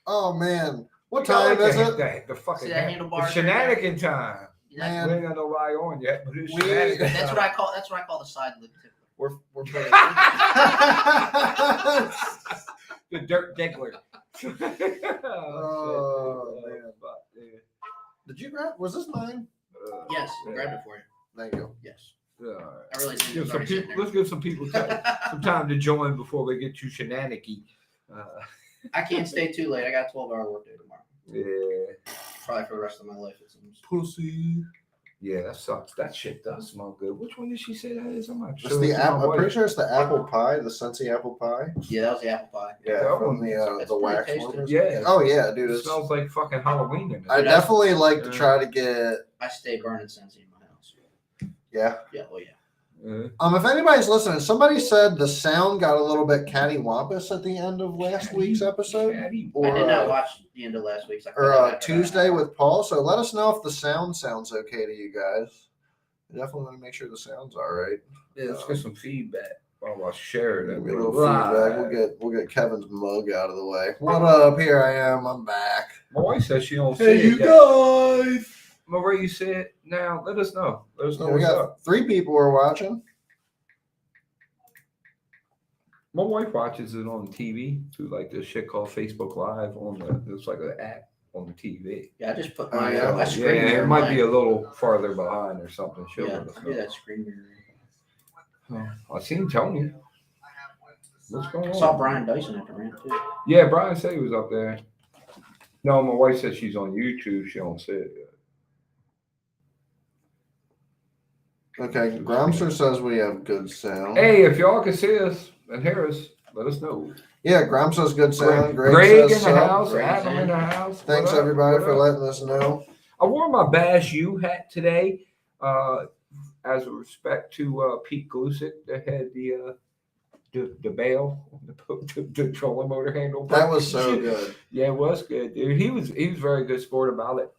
Oh man, what time is it? The fucking handlebar. It's shenanigan time. Man. We ain't got no lie on yet, but it's We- shenanigan That's time. what I call the side lip tickler. We're pretty. The dirt diggler. Oh, shit, man. fuck, yeah. Did you grab? Was this mine? Yes, yeah. grabbed it for you. Thank you. Yes. Yeah, all right. I really didn't. Give some people, let's give some people some time to join before we get too shenanigan. I can't stay too late. I got a 12-hour workday tomorrow. Yeah. Probably for the rest of my life, it seems. Pussy. Yeah, that sucks. That shit does smell good. Which one did she say that is? I'm not It's sure. the It's apple. my I'm pretty wife. sure it's the apple pie, the Scentsy apple pie. Yeah, that was the apple pie. Yeah, That from one- It's the wax pretty one. tasty. Yeah. Oh yeah, dude. It It's, smells like fucking Halloween in it. I definitely like to Yeah. try to get. I stay burning Scentsy in my house. Yeah. Yeah, oh yeah. If anybody's listening, somebody said the sound got a little bit cattywampus at the end of last week's episode, Catty. or I did not watch the end of last week's. Tuesday with Paul. So let us know if the sound sounds okay to you guys. I definitely want to make sure the sound's all right. Yeah, let's get some feedback while I share it. Give me a little feedback. We'll get Kevin's mug out of the way. What up? Here I am. I'm back. My wife says she don't see Hey, it you yet. guys. Marie, you see it now? Let us know. Let us know Yeah, we what's got up. 3 people are watching. My wife watches it on TV through like this shit called Facebook Live on it's like an app on the TV. Yeah, I just put Oh, my, yeah. my screen Yeah, mirror. it might in be a little farther behind or something. She'll Yeah, let us I do know. that screen mirror. I seen Tony. What's going I on? saw Brian Dyson at the ramp too. Yeah, Brian said he was up there. No, my wife said she's on YouTube. She don't see it yet. Okay, Gramster says we have good sound. Hey, if y'all can see us and hear us, let us know. Yeah, Gram says good sound. Greg says in the sub. house, Greg Adam in in. the house. Thanks What up? everybody What for up? letting us know. I wore my Bash U hat today, as a respect to Pete Glusick that had the bail, the trolling motor handle. That was so good. Yeah, it was good, dude. He was very good sport about it.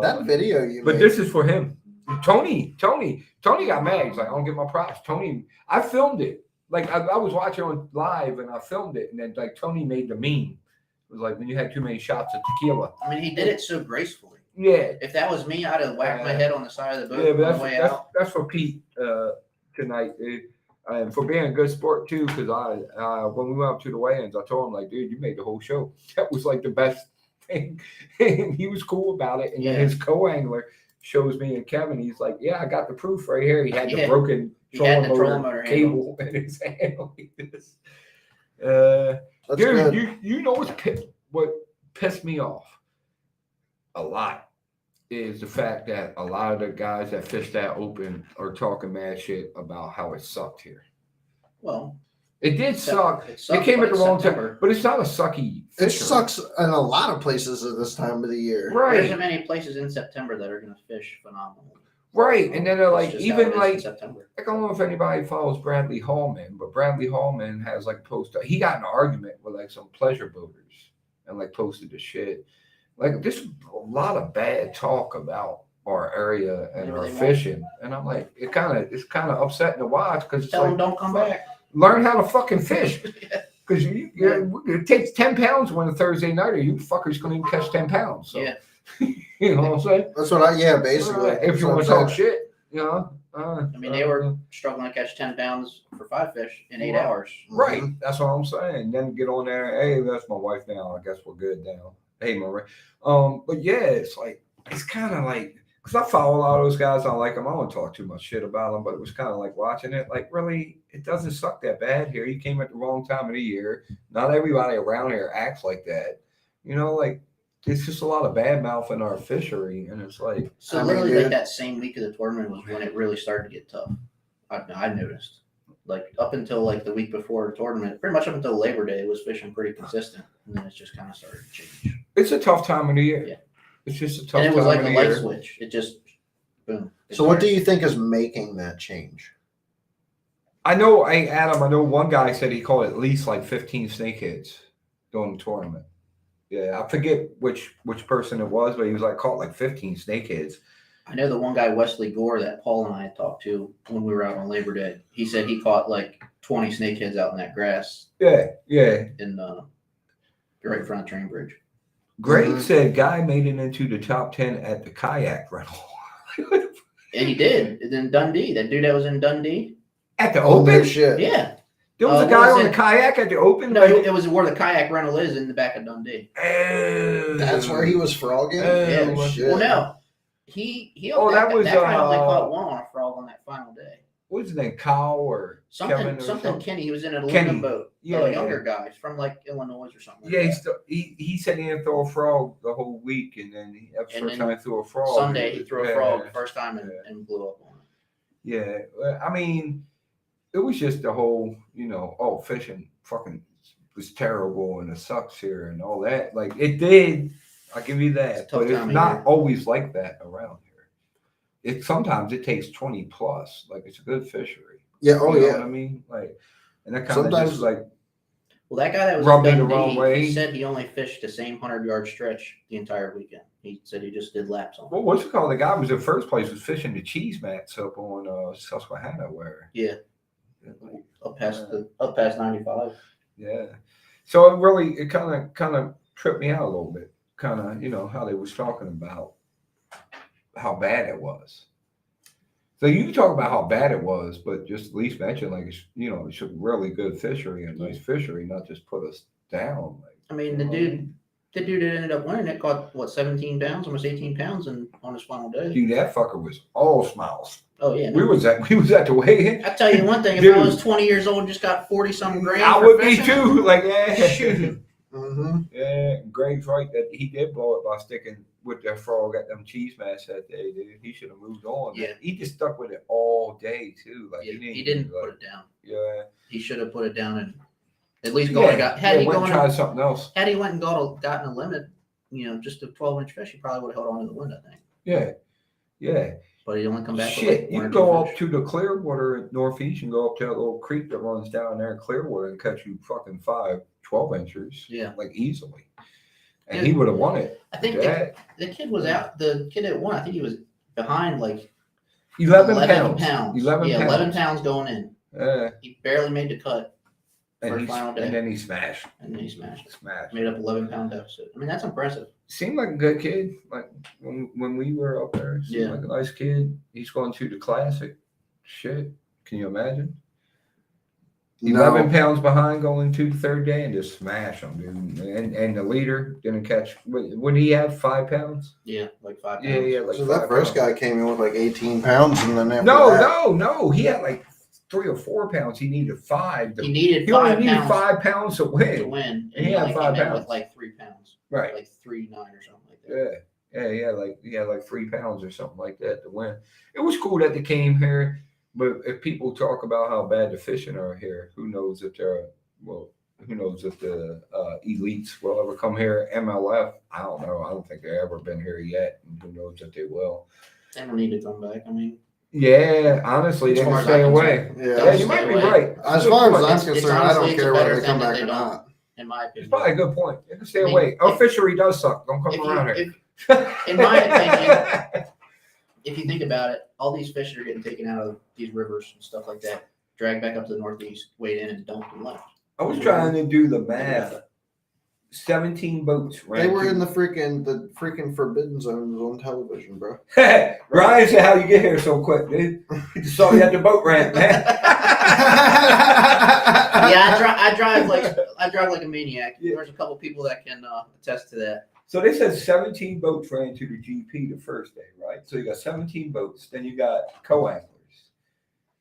That video you But made. this is for him. Tony got mad. He's like, I don't get my props. Tony, I filmed it. Like I was watching on live and I filmed it, and then like Tony made the meme. It was like when you had too many shots of tequila. I mean, he did it so gracefully. Yeah. If that was me, I'd have whacked my head on the side of the boat Yeah, on but the way that's out. that's for Pete tonight, dude. And for being a good sport too, because I when we went up to the weigh-ins, I told him like, dude, you made the whole show. That was like the best thing, and he was cool about it. And then Yeah. his co-angler shows me and Kevin. He's like, yeah, I got the proof right here. He had the Yeah. broken He had the trolling trolling motor motor cable in his hand like this. That's Dude, good. you know what pissed me off a lot is the fact that a lot of the guys that fish that open are talking mad shit about how it sucked here. Well, It did suck. It It came at the wrong September. time, but it's not a sucky. It fishery. sucks in a lot of places at this time of the year. There right? isn't many places in September that are going to fish phenomenally. Right, and then they're like, It's just how even it is in like, September. I don't know if anybody follows Bradley Hallman, but Bradley Hallman has like posted. He got in an argument with like some pleasure boaters and like posted the shit. Like there's a lot of bad talk about our area and Maybe our they won't. fishing, and I'm like, it's kind of upsetting to watch because it's Tell them like, don't come back. learn how to fucking fish. Because it takes 10 pounds to win a Thursday nighter. You fuckers couldn't even catch 10 pounds. So, Yeah. you know what I'm saying? That's what basically. If you want to talk shit, you know. I mean, they were struggling to catch 10 pounds for 5 fish in 8 Right. hours. Right. That's what I'm saying. Then get on there. Hey, that's my wife now. I guess we're good now. Hey, Marie. But yeah, it's like, it's kind of like, because I follow a lot of those guys. I like them. I don't talk too much shit about them, but it was kind of like watching it. Like, really, it doesn't suck that bad here. You came at the wrong time of the year. Not everybody around here acts like that. You know, like, it's just a lot of bad mouth in our fishery. And it's like, So I mean, literally, dude. like that same week of the tournament was when it really started to get tough. I noticed. Like up until like the week before the tournament, pretty much up until Labor Day, it was fishing pretty consistent, and then it's just kind of started to change. it's a tough time of the year. Yeah. It's just a tough And time it was like of a the light year. switch. It just boom. So what do you think is making that change? I know, Adam, I know one guy said he caught at least like 15 snakeheads during the tournament. Yeah, I forget which person it was, but he was like caught like 15 snakeheads. I know the one guy, Wesley Gore, that Paul and I had talked to when we were out on Labor Day. He said he caught like 20 snakeheads out in that grass. Yeah, yeah. And right in front of Train Bridge. Greg said guy made it into the top 10 at the kayak rental. And he did. And then Dundee, that dude that was in Dundee. At the Oh, no Open? shit. Yeah. There was a what guy was on it? the kayak at the Open? No, it was where the kayak rental is in the back of Dundee. Oh. That's where he was frogging? Yeah. Oh, shit. Well, no. That guy only caught one on a frog on that final day. What's his name? Kyle or Kevin or Something Kenny. He was in an Kenny. aluminum boat. Yeah, Younger guy from like Illinois or something. Yeah, Like that. he said he didn't throw a frog the whole week, and then the first time he threw a frog. Sunday he threw a frog the first time and blew up on it. Yeah, I mean, it was just the whole, fishing fucking was terrible and it sucks here and all that. Like it did, I'll give you that, but it's not always like that around here. Sometimes it takes 20 plus. Like it's a good fishery. Yeah. Oh, you know yeah. what I mean? Like, and that kind of just like. Well, that guy that was rubbed in me the wrong Dundee, way. he said he only fished the same 100-yard stretch the entire weekend. He said he just did laps on it. Well, what's it called? The guy was in first place was fishing the cheese mats up on Susquehanna, where up past 95. Yeah. So it kind of tripped me out a little bit. Kind of, how they was talking about how bad it was. So you can talk about how bad it was, but just at least mention it's a really good fishery and nice fishery, not just put us down. Like, I mean, the dude that ended up winning it caught 17 pounds, almost 18 pounds on his final day. Dude, that fucker was all smiles. Oh yeah, we was at the weigh-in. I tell you one thing: if I was 20 years old and just got 40-something grand, I would be too. Like shoot. Yeah, Greg's right that he did blow it by sticking with that frog at them cheese mats that day, dude. He should have moved on. Yeah, he just stuck with it all day too. Like he didn't put it down. Yeah, he should have put it down and at least tried something else. Had he went and gotten a limit, just a 12-inch fish, he probably would have held on to the wind, I think. Yeah. But he only come back. Shit, you can go up to the Clearwater at Northeast and go up to that little creek that runs down there in Clearwater and catch you fucking 12 inchers. Yeah. Like easily. And he would have won it. I think the kid was out. The kid that won, I think he was behind like 11 pounds. 11 pounds going in. He barely made the cut. And then he smashed. Made up 11-pound deficit. I mean, that's impressive. Seemed like a good kid. Like when we were up there, seemed like a nice kid. He's going to the Classic. Shit, can you imagine? 11 pounds behind going to the third day and just smash him, dude. And the leader didn't catch. Would he have 5 pounds? Yeah, like 5 pounds. Yeah, like so that first guy came in with like 18 pounds, and then after no, he had like 3 or 4 pounds. He needed 5. He only needed 5 pounds to win. And he had 5 pounds with like 3 pounds. Right, like 3.9 or something like that. Yeah, like 3 pounds or something like that to win. It was cool that they came here. But if people talk about how bad the fishing are here, who knows if the elites will ever come here? MLF, I don't know. I don't think they've ever been here yet. And who knows if they will. They don't need to come back. I mean, yeah, honestly, they can stay away. Yeah, you might be right. As far as I'm concerned, I don't care whether they come back or not. In my opinion, it's probably a good point. They can stay away. Our fishery does suck. Don't come around here. In my opinion, if you think about it, all these fish are getting taken out of these rivers and stuff like that, dragged back up to the Northeast, weighed in, and dumped and left. I was trying to do the math. 17 boats. They were in the freaking forbidden zones on television, bro. Ryan said, "How you get here so quick, dude? You just saw you at the boat ramp, man." Yeah, I drive like a maniac. Yeah. There's a couple people that can attest to that. So they said 17 boats ran to the GP the first day, right? So you got 17 boats. Then you got co-anglers.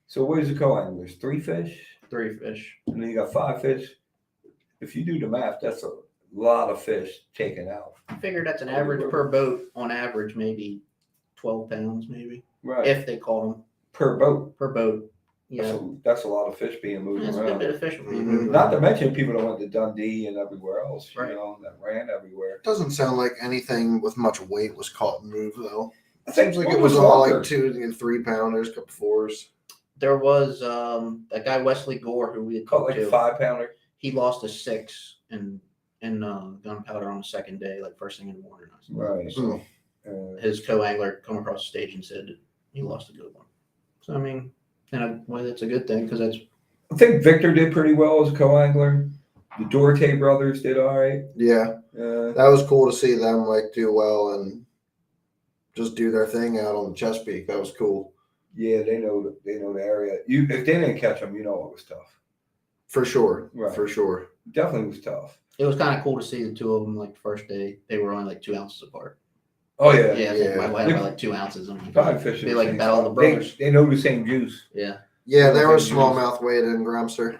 So what is the co-anglers? 3 fish? 3 fish. And then you got 5 fish. If you do the math, that's a lot of fish taken out. I figure that's an average per boat. On average, maybe 12 pounds, maybe. Right. If they caught them. Per boat. Per boat. Yeah. That's a lot of fish being moved that's around. A good bit of fish being moved Not around. to mention people that went to Dundee and everywhere else, right. That ran everywhere. Doesn't sound like anything with much weight was caught and moved, though. It seems like it was all like 2 and 3 pounders, couple 4s. There was that guy Wesley Gore who we had caught like a 5 pounder. He lost a 6 in gunpowder on the second day, like first thing in the morning. Right. So, his co-angler come across the stage and said he lost a good one. So I mean, in a way, that's a good thing because that's. I think Victor did pretty well as a co-angler. The Dorte brothers did all right. Yeah, that was cool to see them like do well and just do their thing out on the Chesapeake. That was cool. Yeah, they know the area. If they didn't catch them, it was tough. For sure. Right. For sure. Definitely was tough. It was kind of cool to see the two of them like the first day. They were only like 2 ounces apart. Oh yeah. Yeah, I think my wife by like 2 ounces. I'm like, Probably fishing. they like battle the brothers. They know the same juice. Yeah. Yeah, there was smallmouth weight in Gramster.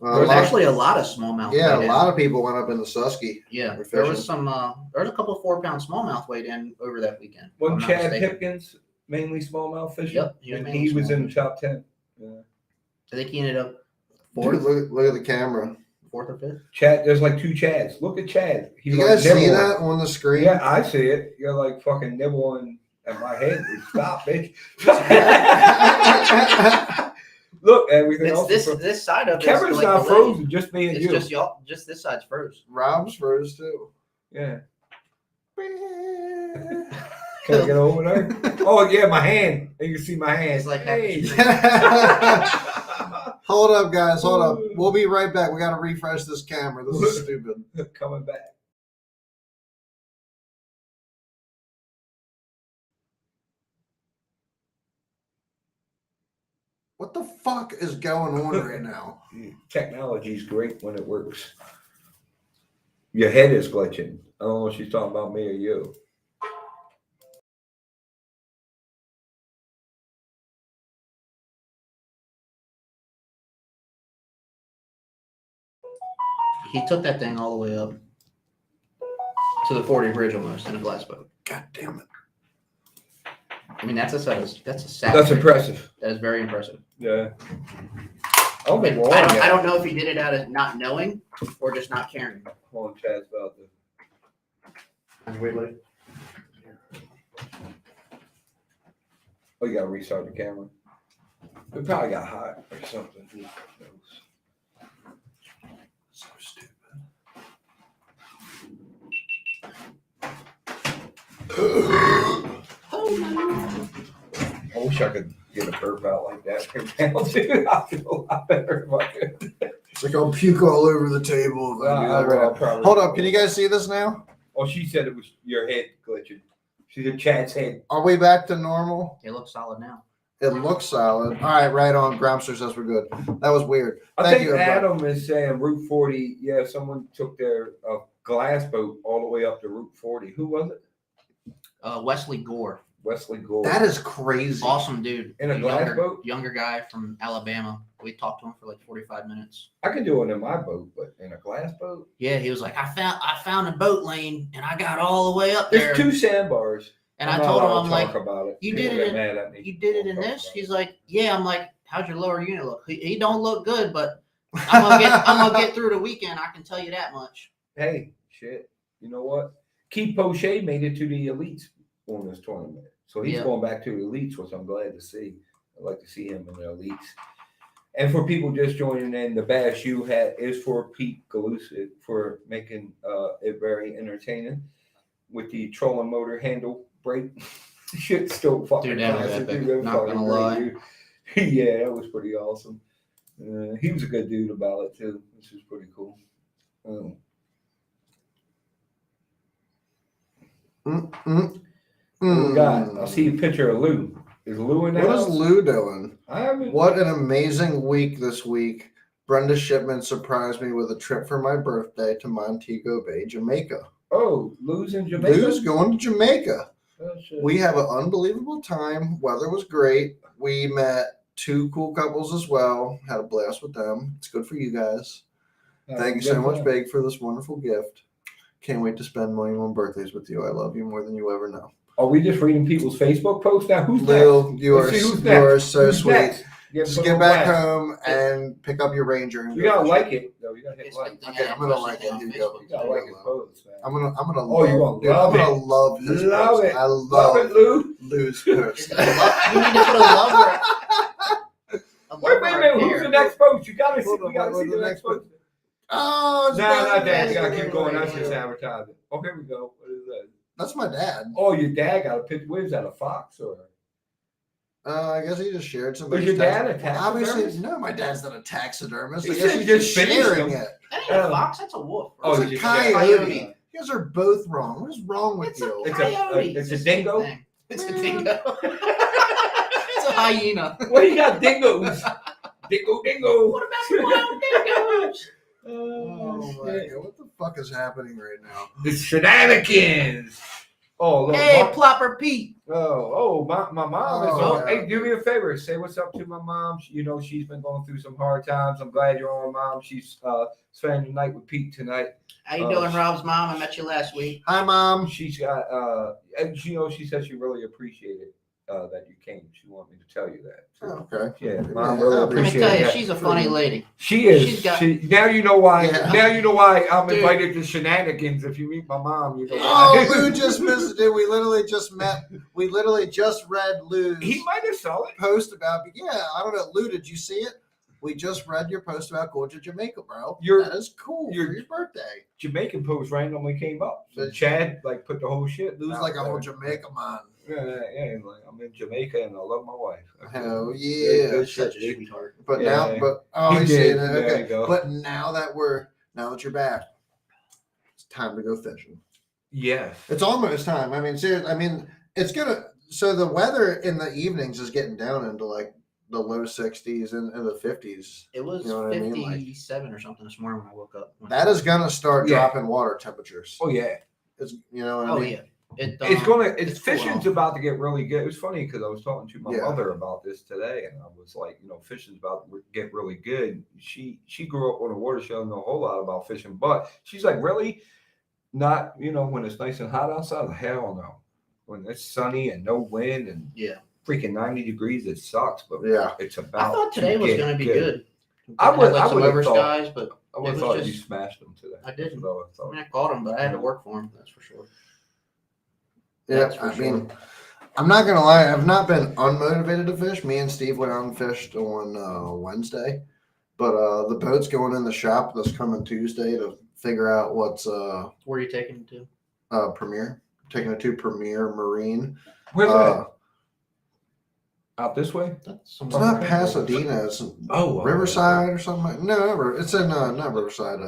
There's actually a lot of smallmouth. Yeah, a lot of people went up in the Susky. Yeah, there was some. There was a couple 4-pound smallmouth weighed in over that weekend. Wasn't Chad Pipkins mainly smallmouth fishing? Yep, he was in the top 10. Yeah. I think he ended up Dude, 4th. look at the camera. 4th or 5th. Chad, there's like 2 Chads. Look at Chad. You guys see that on the screen? Yeah, I see it. You're like fucking nibbling at my head. Stop, bitch. Look, everything else. This side of Kevin's like not frozen, just me and it's you. just y'all. Just this side's froze. Rob's froze too. Yeah. Can I get over there? Oh yeah, my hand. You can see my hand. It's like hey. Hold up, guys. Hold up. We'll be right back. We got to refresh this camera. This is stupid. Coming back. What the fuck is going on right now? Technology's great when it works. Your head is glitching. I don't know if she's talking about me or you. He took that thing all the way up to the 40 bridge almost in a glass boat. God damn it. I mean, that's a savage. That's impressive. That is very impressive. Yeah. Oh, but I don't know if he did it out of not knowing or just not caring. Hold on, Chad's about to. Weirdly. Oh, you gotta restart the camera. We probably got hot or something. So stupid. I wish I could get a burp out like that now, dude. I feel a lot better about it. It's like I'll puke all over the table. If I do that right now. Hold up. Can you guys see this now? Oh, she said it was your head glitching. She said Chad's head. Are we back to normal? It looks solid now. It looks solid. All right, right on. Gramster says we're good. That was weird. I Thank think you, everybody. Adam is saying Route 40. Yeah, someone took their glass boat all the way up to Route 40. Who was it? Wesley Gore. Wesley Gore. That is crazy. Awesome dude. In a glass boat? Younger guy from Alabama. We talked to him for like 45 minutes. I could do it in my boat, but in a glass boat? Yeah, he was like, I found a boat lane and I got all the way up there. There's 2 sandbars. And I told him, I'm like, about it. you did it in this? He's like, yeah. I'm like, how's your lower unit look? He don't look good, but I'm gonna get through the weekend. I can tell you that much. Hey, shit. You know what? Keith Poche made it to the elites on this tournament. So he's going back to the elites, which I'm glad to see. I'd like to see him in the elites. And for people just joining in, the Bash U hat is for Pete Galusic for making it very entertaining with the trolling motor handle brake. Shit, still fucking dude, that was classic. epic. Dude, Not gonna lie. dude. Yeah, that was pretty awesome. He was a good dude about it too, which was pretty cool. God, I see a picture of Lou. Is Lou in there? What is Lou doing? haven't. What an amazing week this week. Brenda Shipman surprised me with a trip for my birthday to Montego Bay, Jamaica. Oh, Lou's in Jamaica. Lou's going to Jamaica. Oh, shit. We have an unbelievable time. Weather was great. We met 2 cool couples as well. Had a blast with them. It's good for you guys. Thank you so much, Big, for this wonderful gift. Can't wait to spend money on birthdays with you. I love you more than you ever know. Are we just reading people's Facebook posts now? Who's Lou, next? you are so Who's sweet. next? Just get back home and pick up your Ranger. And You gotta like it. No, you gotta hit like. Okay, I'm gonna like it. Here you go. You gotta like his posts, man. I'm gonna Oh, you gonna love it. I'm gonna love his Love post. it. I Love it, Lou. Lou's post. You need to put a love. Wait a minute. Who's the next post? You gotta see. Hold on, We gotta wait, see the the next next post. Oh, it's No, not not that. bad. You gotta keep going. That's just advertising. Oh, here we go. What is that? That's my dad. Oh, your dad got a picture. What is that? A fox or? I guess he just shared some. Was your dad a taxidermist? Obviously, no. My dad's not a taxidermist. He I guess said he's just just finished sharing them. it. That ain't a fox. That's a wolf. Oh, It's you a just coyote. You guys are both wrong. What is wrong with It's you? a coyote. It's a the same dingo? thing. It's a dingo. It's a hyena. Well, you got dingoes. Dingo. What about the wild dingoes? Oh my god! What the fuck is happening right now? The shenanigans. Oh, look. Hey, Plopper Pete. My mom is Oh, on. yeah. Hey, do me a favor. Say what's up to my mom. You know, she's been going through some hard times. I'm glad you're on, Mom. She's spending the night with Pete tonight. How you doing, Rob's mom? I met you last week. Hi, Mom. She's got, and you know, she said she really appreciated that you came. She wanted me to tell you that. Oh, okay. Yeah, Yeah, Mom I really Let me appreciated tell you, that. she's a funny lady. She is. She's got- Now you know why. Yeah. Now you know why I'm Dude. invited to shenanigans. If you meet my mom, you know Oh, why. Lou just missed it. We literally just met. We literally just read Lou's He might have saw it. post about. Yeah, I don't know. Lou, did you see it? We just read your post about going to Jamaica, bro. That is cool for your birthday. Jamaican post randomly came up. So But- Chad like put the whole shit. Lou's out like a there. whole Jamaica man. Yeah, like I'm in Jamaica and I love my wife. Hell yeah. Good Such shit, a dude. sweetheart. But Yeah. now, He he's did. saying it. There Okay. you go. But now that you're back, it's time to go fishing. Yes. It's almost time. I mean, seriously. I mean, it's gonna. So the weather in the evenings is getting down into like the low 60s and the 50s. It was You know what I mean? Like- 57 or something this morning when I woke up. That is gonna start Yeah. dropping water temperatures. Oh yeah. It's what I Oh mean? yeah. It's It's cool off. fishing's about to get really good. It was funny because I was talking to my Yeah. mother about this today, and I was like, fishing's about to get really good. She grew up on a water, she doesn't know a whole lot about fishing, but she's like, really not, when it's nice and hot outside. Hell no. When it's sunny and no wind and Yeah. freaking 90 degrees, it sucks. But Yeah. it's about. I thought today was going to be good. I would. Like I some would have over thought. skies, but I would have it was thought you just- smashed them today. I didn't. That's what I I thought. mean, I caught him, but I had to work for him. That's for sure. Yeah. That's for I sure. mean, I'm not gonna lie. I've not been unmotivated to fish. Me and Steve went out and fished on Wednesday, but the boat's going in the shop this coming Tuesday to figure out what's Where are you taking him to? Premier. Taking it to Premier Marine. Where's Uh, that? Out this way? That's It's somewhere. not Pasadena. It's Riverside or something. No, it's in not Riverside.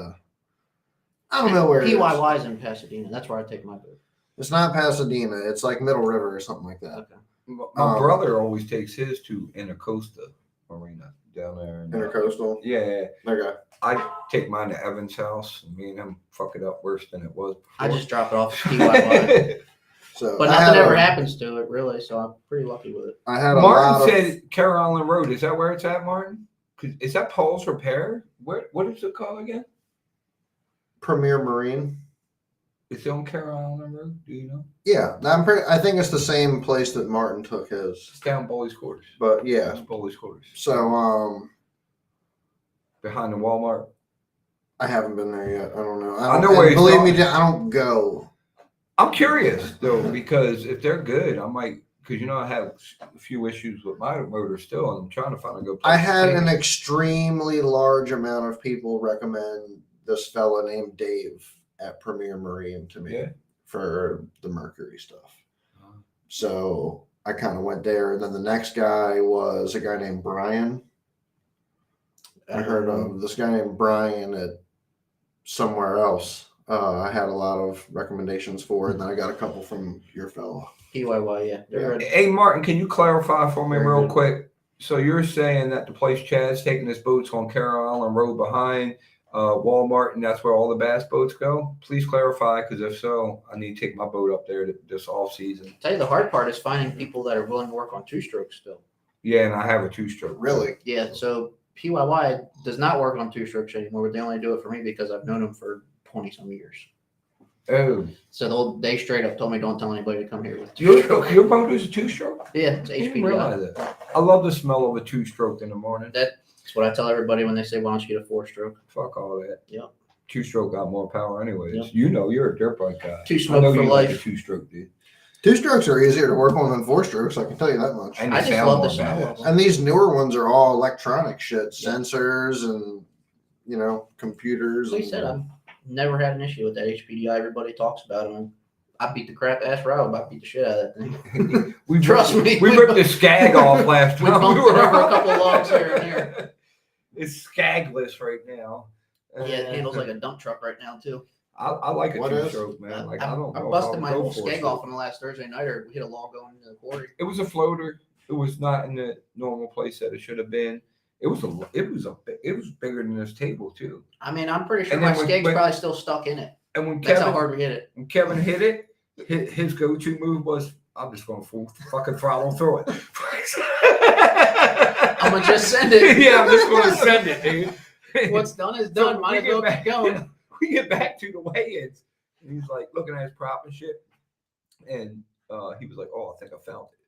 I don't know where it is. PYY is in Pasadena. That's where I take my boat. It's not Pasadena. It's like Middle River or something like that. Okay. My brother always takes his to Intercosta Marina down there. Intercoastal. Yeah, Okay. I take mine to Evan's house, and me and him fuck it up worse than it was before. I just drop it off at PYY. So But I nothing had ever a- happens to it, really, so I'm pretty lucky with it. I had a lot Martin of said Carroll Island Road. Is that where it's at, Martin? Is that Paul's Repair? What is it called again? Premier Marine. It's on Carroll Island Road. Do you know? Yeah, I think it's the same place that Martin took his. It's down Bully's Quarters. But yeah. It's Bully's Quarters. So Behind the Walmart. I haven't been there yet. I don't know. I know where and he's believe going. me, I don't go. I'm curious though, because if they're good, I might. Because I have a few issues with my motor still, and I'm trying to find a good place. I to had take an it. extremely large amount of people recommend this fella named Dave at Premier Marine to me Yeah. for the Mercury stuff. Uh-huh. So I kind of went there, and then the next guy was a guy named Brian. I heard of this guy named Brian at somewhere else. I had a lot of recommendations for, and then I got a couple from your fellow. PYY, yeah. They're good. Hey Martin, can you clarify for me Very real good. quick? So you're saying that the place Chad's taking his boats on Carroll Island Road behind Walmart, and that's where all the bass boats go? Please clarify, because if so, I need to take my boat up there this off season. Tell you the hard part is finding people that are willing to work on two strokes still. Yeah, and I have a 2-stroke. Really? Yeah, so PYY does not work on two strokes anymore. They only do it for me because I've known them for 20 some years. Oh, So they straight up told me don't tell anybody to come here with two your stroke. your boat is a 2-stroke? Yeah, it's I didn't HPDI. realize that. I love the smell of a 2-stroke in the morning. That's what I tell everybody when they say, why don't you get a 4-stroke? Fuck all that. Yep. 2-stroke got more power anyways. Yep. You're a dirt bike guy. Two I smoke know for you life. like a 2-stroke, dude. 2-strokes are easier to work on than 4-strokes. I can tell you that much. And I they just sound love more the smell badass. of them. And these newer ones are all electronic shit, Yeah. sensors and computers. Like I and- said, I've never had an issue with that HPDI. Everybody talks about them. I beat the crap ass Rob. I beat the shit out of that thing. We Trust me. We ripped the skag off last We time. bumped it over a couple logs here and there. It's skagless right now. Yeah, it handles like a dump truck right now too. I like a What is? two-stroke, man. Like I don't I know. busted if my I would whole go for a skeg stroke. off on the last Thursday night, or hit a log going into the quarry. It was a floater. It was not in the normal place that it should have been. It was bigger than this table too. I mean, I'm pretty sure And my then skeg's when- probably still stuck in it. And when That's how Kevin hard we hit it. hit it, his go-to move was, "I'm just going to fucking throttle through it." I'm gonna just send it. Yeah, I'm just going to send it, dude. What's done is So done. we Might as get well back- keep going. We get back to the weigh-ins, and he's like looking at his prop and shit, and he was like, "Oh, I think I found it."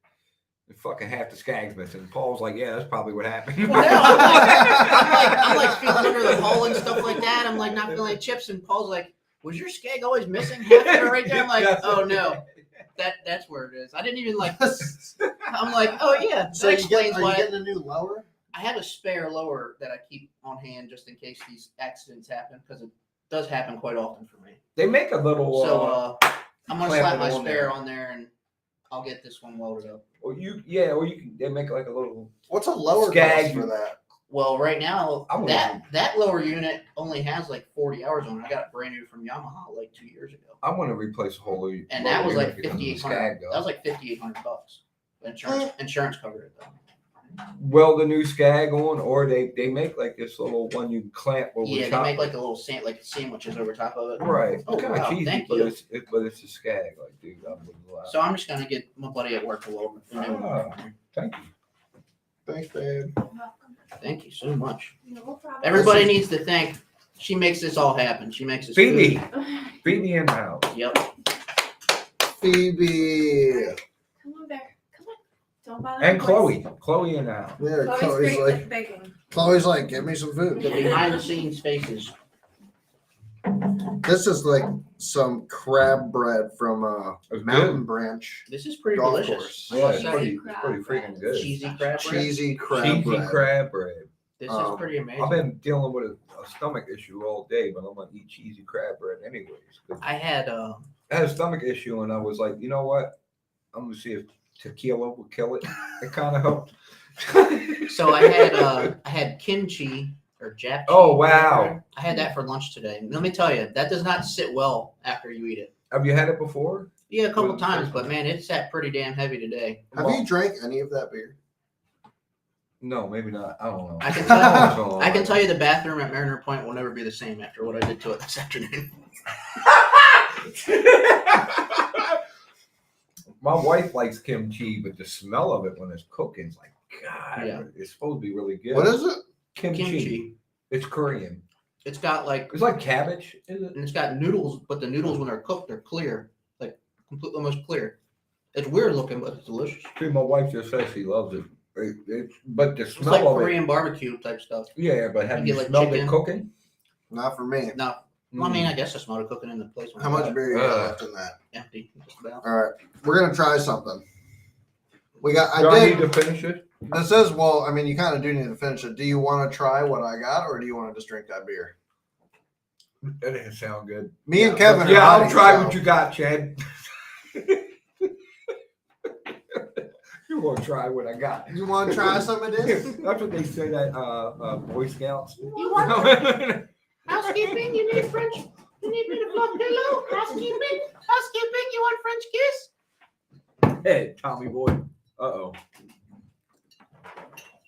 And fucking half the skag's missing. Paul was like, "Yeah, that's probably what happened." Well, now I'm like feeling under the hull and stuff like that. I'm like not feeling like chips, and Paul's like, "Was your skeg always missing half of it right there?" I'm like, "Oh no, that's where it is." I didn't even like. I'm like, "Oh yeah." So That you get, explains are you why. getting a new lower? I have a spare lower that I keep on hand just in case these accidents happen, because it does happen quite often for me. They make a little. So I'm gonna clamp slap it my on spare there. on there, and I'll get this one welded up. or you can. They make like a little. What's a lower Skag. cost for that? Well, right now I'm that lower unit only has like 40 hours on it. I got it brand new from Yamaha like 2 years ago, I want to replace a whole. and that was like unit because of the 5,800. skag, That though. was like $5,800. Insurance covered it though. Weld the new skag on, or they make like this little one you can clamp over Yeah, they top. make like a little sandwiches over top of it. Right. Oh, It's kind of wow, cheesy, thank but you. it's a skag. Like, dude, I wouldn't lie. So I'm just gonna get my buddy at work to weld it. Thank you. Thanks, babe. Welcome. Thank you so much. No problem. Everybody needs to thank. She makes this all happen. She makes this Phoebe. food. Phoebe in the house. Yep. Phoebe. Come on, Bear. Come on. Don't bother. And the Chloe. boys. Chloe in the house. Yeah, Chloe's Chloe's great like, with baking. Chloe's like, give me some The food. behind the scenes faces. This is like some crab bread from It's Mountain good. Branch This is pretty golf delicious. course. Yeah, it's Cheesy pretty freaking good. crab bread. Cheesy crab Cheesy bread. crab bread. This Um, is pretty amazing. I've been dealing with a stomach issue all day, but I'm gonna eat cheesy crab bread anyways. 'Cause I had I had a stomach issue, and I was like, you know what? I'm gonna see if tequila will kill it. It kind of helped. so I had kimchi or japchae. Oh, wow. I had that for lunch today. And let me tell you, that does not sit well after you eat it. Have you had it before? Yeah, a couple Good. times, but man, it sat pretty damn heavy today. Have you drank any of that beer? No, maybe not. I don't know. I can tell. So, I can tell you the bathroom at Mariner Point will never be the same after what I did to it this afternoon. My wife likes kimchi, but the smell of it when it's cooking is like, God, Yeah. it's supposed to be really good. What is it? kimchi? It's Korean. It's got like, It's like cabbage, is it? and it's got noodles, but the noodles when they're cooked, they're clear, like completely almost clear. It's weird looking, but it's delicious. See, my wife just says she loves it. But the It's smell like of Korean barbecue type stuff. it. Yeah, but have You you, get, like, smelled chicken. it cooking? Not for me. No, well, I mean, I guess I smelled it cooking in the place. when How I much got it. beer you got left in that? Empty. Just about. All right, we're gonna try something. We got. Do I I did. need to finish it? This is well. I mean, you kind of do need to finish it. Do you want to try what I got, or do you want to just drink that beer? That didn't sound good. Me and Kevin. Yeah, are I'll ready, try so- what you got, Chad. You want to try what I got? You want to try some of this? That's what they said at Boy Scouts. You want Housekeeping, you need French. You need me to blow pillow. Housekeeping, housekeeping. You want French kiss? Hey, Tommy boy. Oh,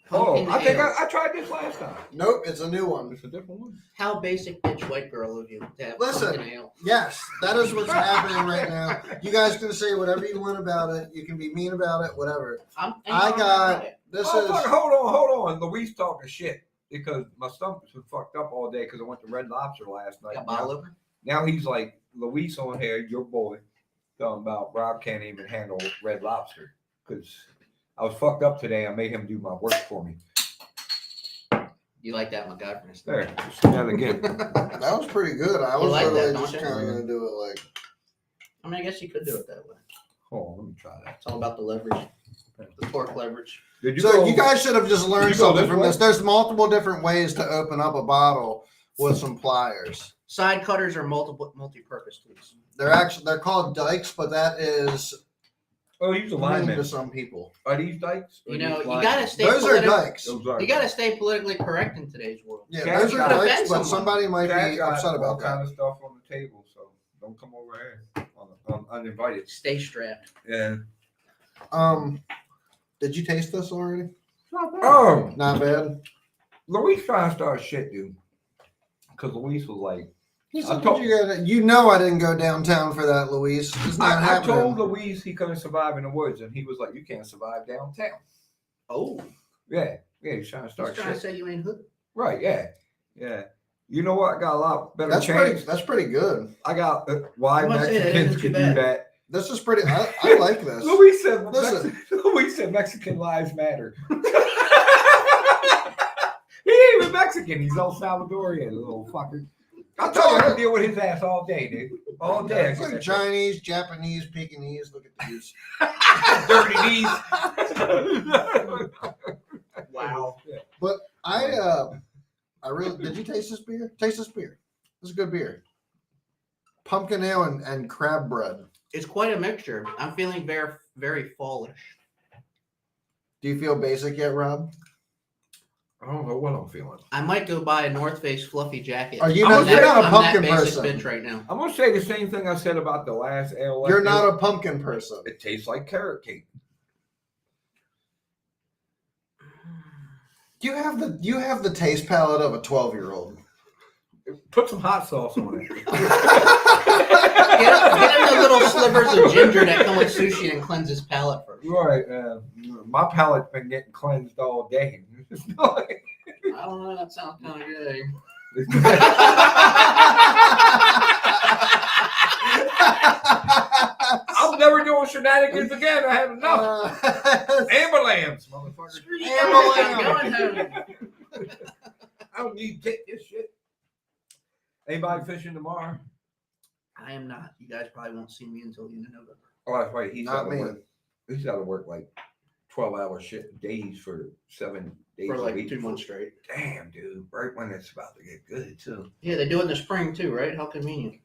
Pumpkin I think ale. I tried this last time. Nope, it's a new one. It's a different one. How basic bitch white girl of you to have Listen. pumpkin ale. Yes, that is what's happening right now. You guys can say whatever you want about it. You can be mean about it, whatever. I'm got- This Oh, fuck, is. hold on. Luis talking shit because my stomach's been fucked up all day because I went to Red Lobster last night. Got bottle opener? Now he's like, Luis on here, your boy, talking about Rob can't even handle Red Lobster because I was fucked up today. I made him do my work for me. You like that MacGyver? There, just that again. That was pretty good. I You was like that, literally don't just you? kind of gonna do it like. I mean, I guess you could do it that way. Hold on, let me try that. It's all about the leverage, the torque leverage. Did So go- you guys should have just Did learned you go something this from way? this. There's multiple different ways to open up a bottle with some pliers. Side cutters are multi-purpose tools. They're called dikes, but that is Oh, he's a mean lineman. to some people. Are these dikes? Or You know, these you linemen? gotta stay. Those are dikes. Those are You gotta stay politically correct in today's world. Yeah, Cat those are got- dikes, Defend but someone. somebody might Cat be got upset all about kind that. of stuff on the table, so don't come over here uninvited. Stay strapped. Yeah. Did you taste this already? Oh, Not bad. Luis trying to start shit, dude. Because Luis was like, I told- you know I didn't go downtown for that, Luis. It's not I happening. told Luis he couldn't survive in the woods, and he was like, you can't survive downtown. Oh, Yeah, he's trying to he's start trying to shit. say you ain't hood. Right, yeah. You know what? I got a lot better That's chance. pretty good. I got why I must say, that Mexicans isn't can too do bad. that. This is pretty. I like this. Luis said, Listen. Luis said Mexican lives matter. He ain't even Mexican. He's El Salvadorian, little fucker. I tell you, I can deal with his ass all day, dude. All day. It's like Chinese, Japanese, Pekingese. Look at these. Dirty knees. Wow. I really did. You taste this beer? Taste this beer. This is good beer. Pumpkin ale and crab bread. It's quite a mixture. I'm feeling very, very fallish. Do you feel basic yet, Rob? I don't know what I'm feeling. I might go buy a North Face fluffy jacket. Are you I'm not? You're not a I'm pumpkin that basic person. bitch right now. I'm gonna say the same thing I said about the last ale. You're not a pumpkin person. It tastes like carrot cake. You have the taste palate of a 12-year-old. Put some hot sauce on it. Get him the little slivers of ginger that come with sushi and cleanse his palate first. Right. My palate's been getting cleansed all day. I don't know. That sounds kind of gay. I'm never doing shenanigans again. I had enough. Amber lambs, motherfucker. Screw you, Amber I'm lamb. going home. I don't need to take this shit. Anybody fishing tomorrow? I am not. You guys probably won't see me until the end of November. Oh, that's right. He's Not out of me. work. He's got to work like 12-hour shit days for 7 days For a like week. 2 months straight. Damn, dude. Right when it's about to get good, too. Yeah, they do it in the spring too, right? How convenient.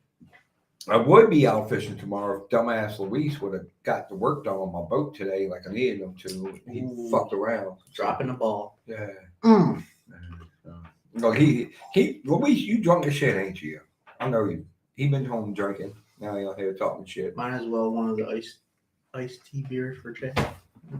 I would be out fishing tomorrow if dumbass Luis would have got the work done on my boat today like I needed him to. He Ooh. fucked around. Dropping the ball. Yeah. Mm. No, Luis, you drunk as shit, ain't you? I know you. He been home drinking. Now he out here talking shit. Might as well one of the iced tea beers for Jay.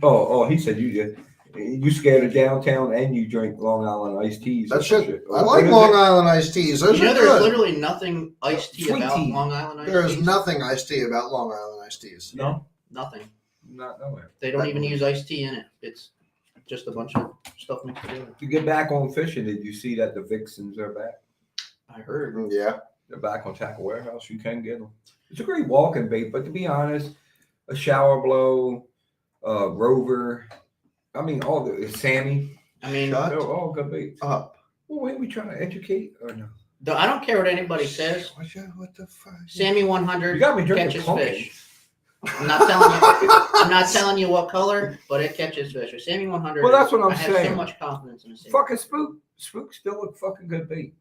Oh, he said you did. You scared of downtown and you drink Long Island iced teas. That or some shit. Oh, I what like is Long it? Island iced teas. Those You know, are there's good. literally nothing iced tea Sweet about tea. Long Island iced There is teas. nothing iced tea about Long Island iced teas. No, Nothing. not nowhere. They don't even use iced tea in it. It's just a bunch of stuff mixed together. To get back on fishing, did you see that the Vixens are back? I heard. Yeah. They're back on Tackle Warehouse. You can get them. It's a great walking bait, but to be honest, a shower blow, Rover, I mean, all the Sammy, I mean, Shut they're all good baits. up. Well, ain't we trying to educate or no? I don't care what anybody says. What the fuck? Sammy You 100 got me drinking catches pumpkin. fish. I'm not telling you. I'm not telling you what color, but it catches fish. Sammy 100. Well, that's what I'm I have saying. so much confidence in the Sammy. Fucking Spook still a fucking good bait.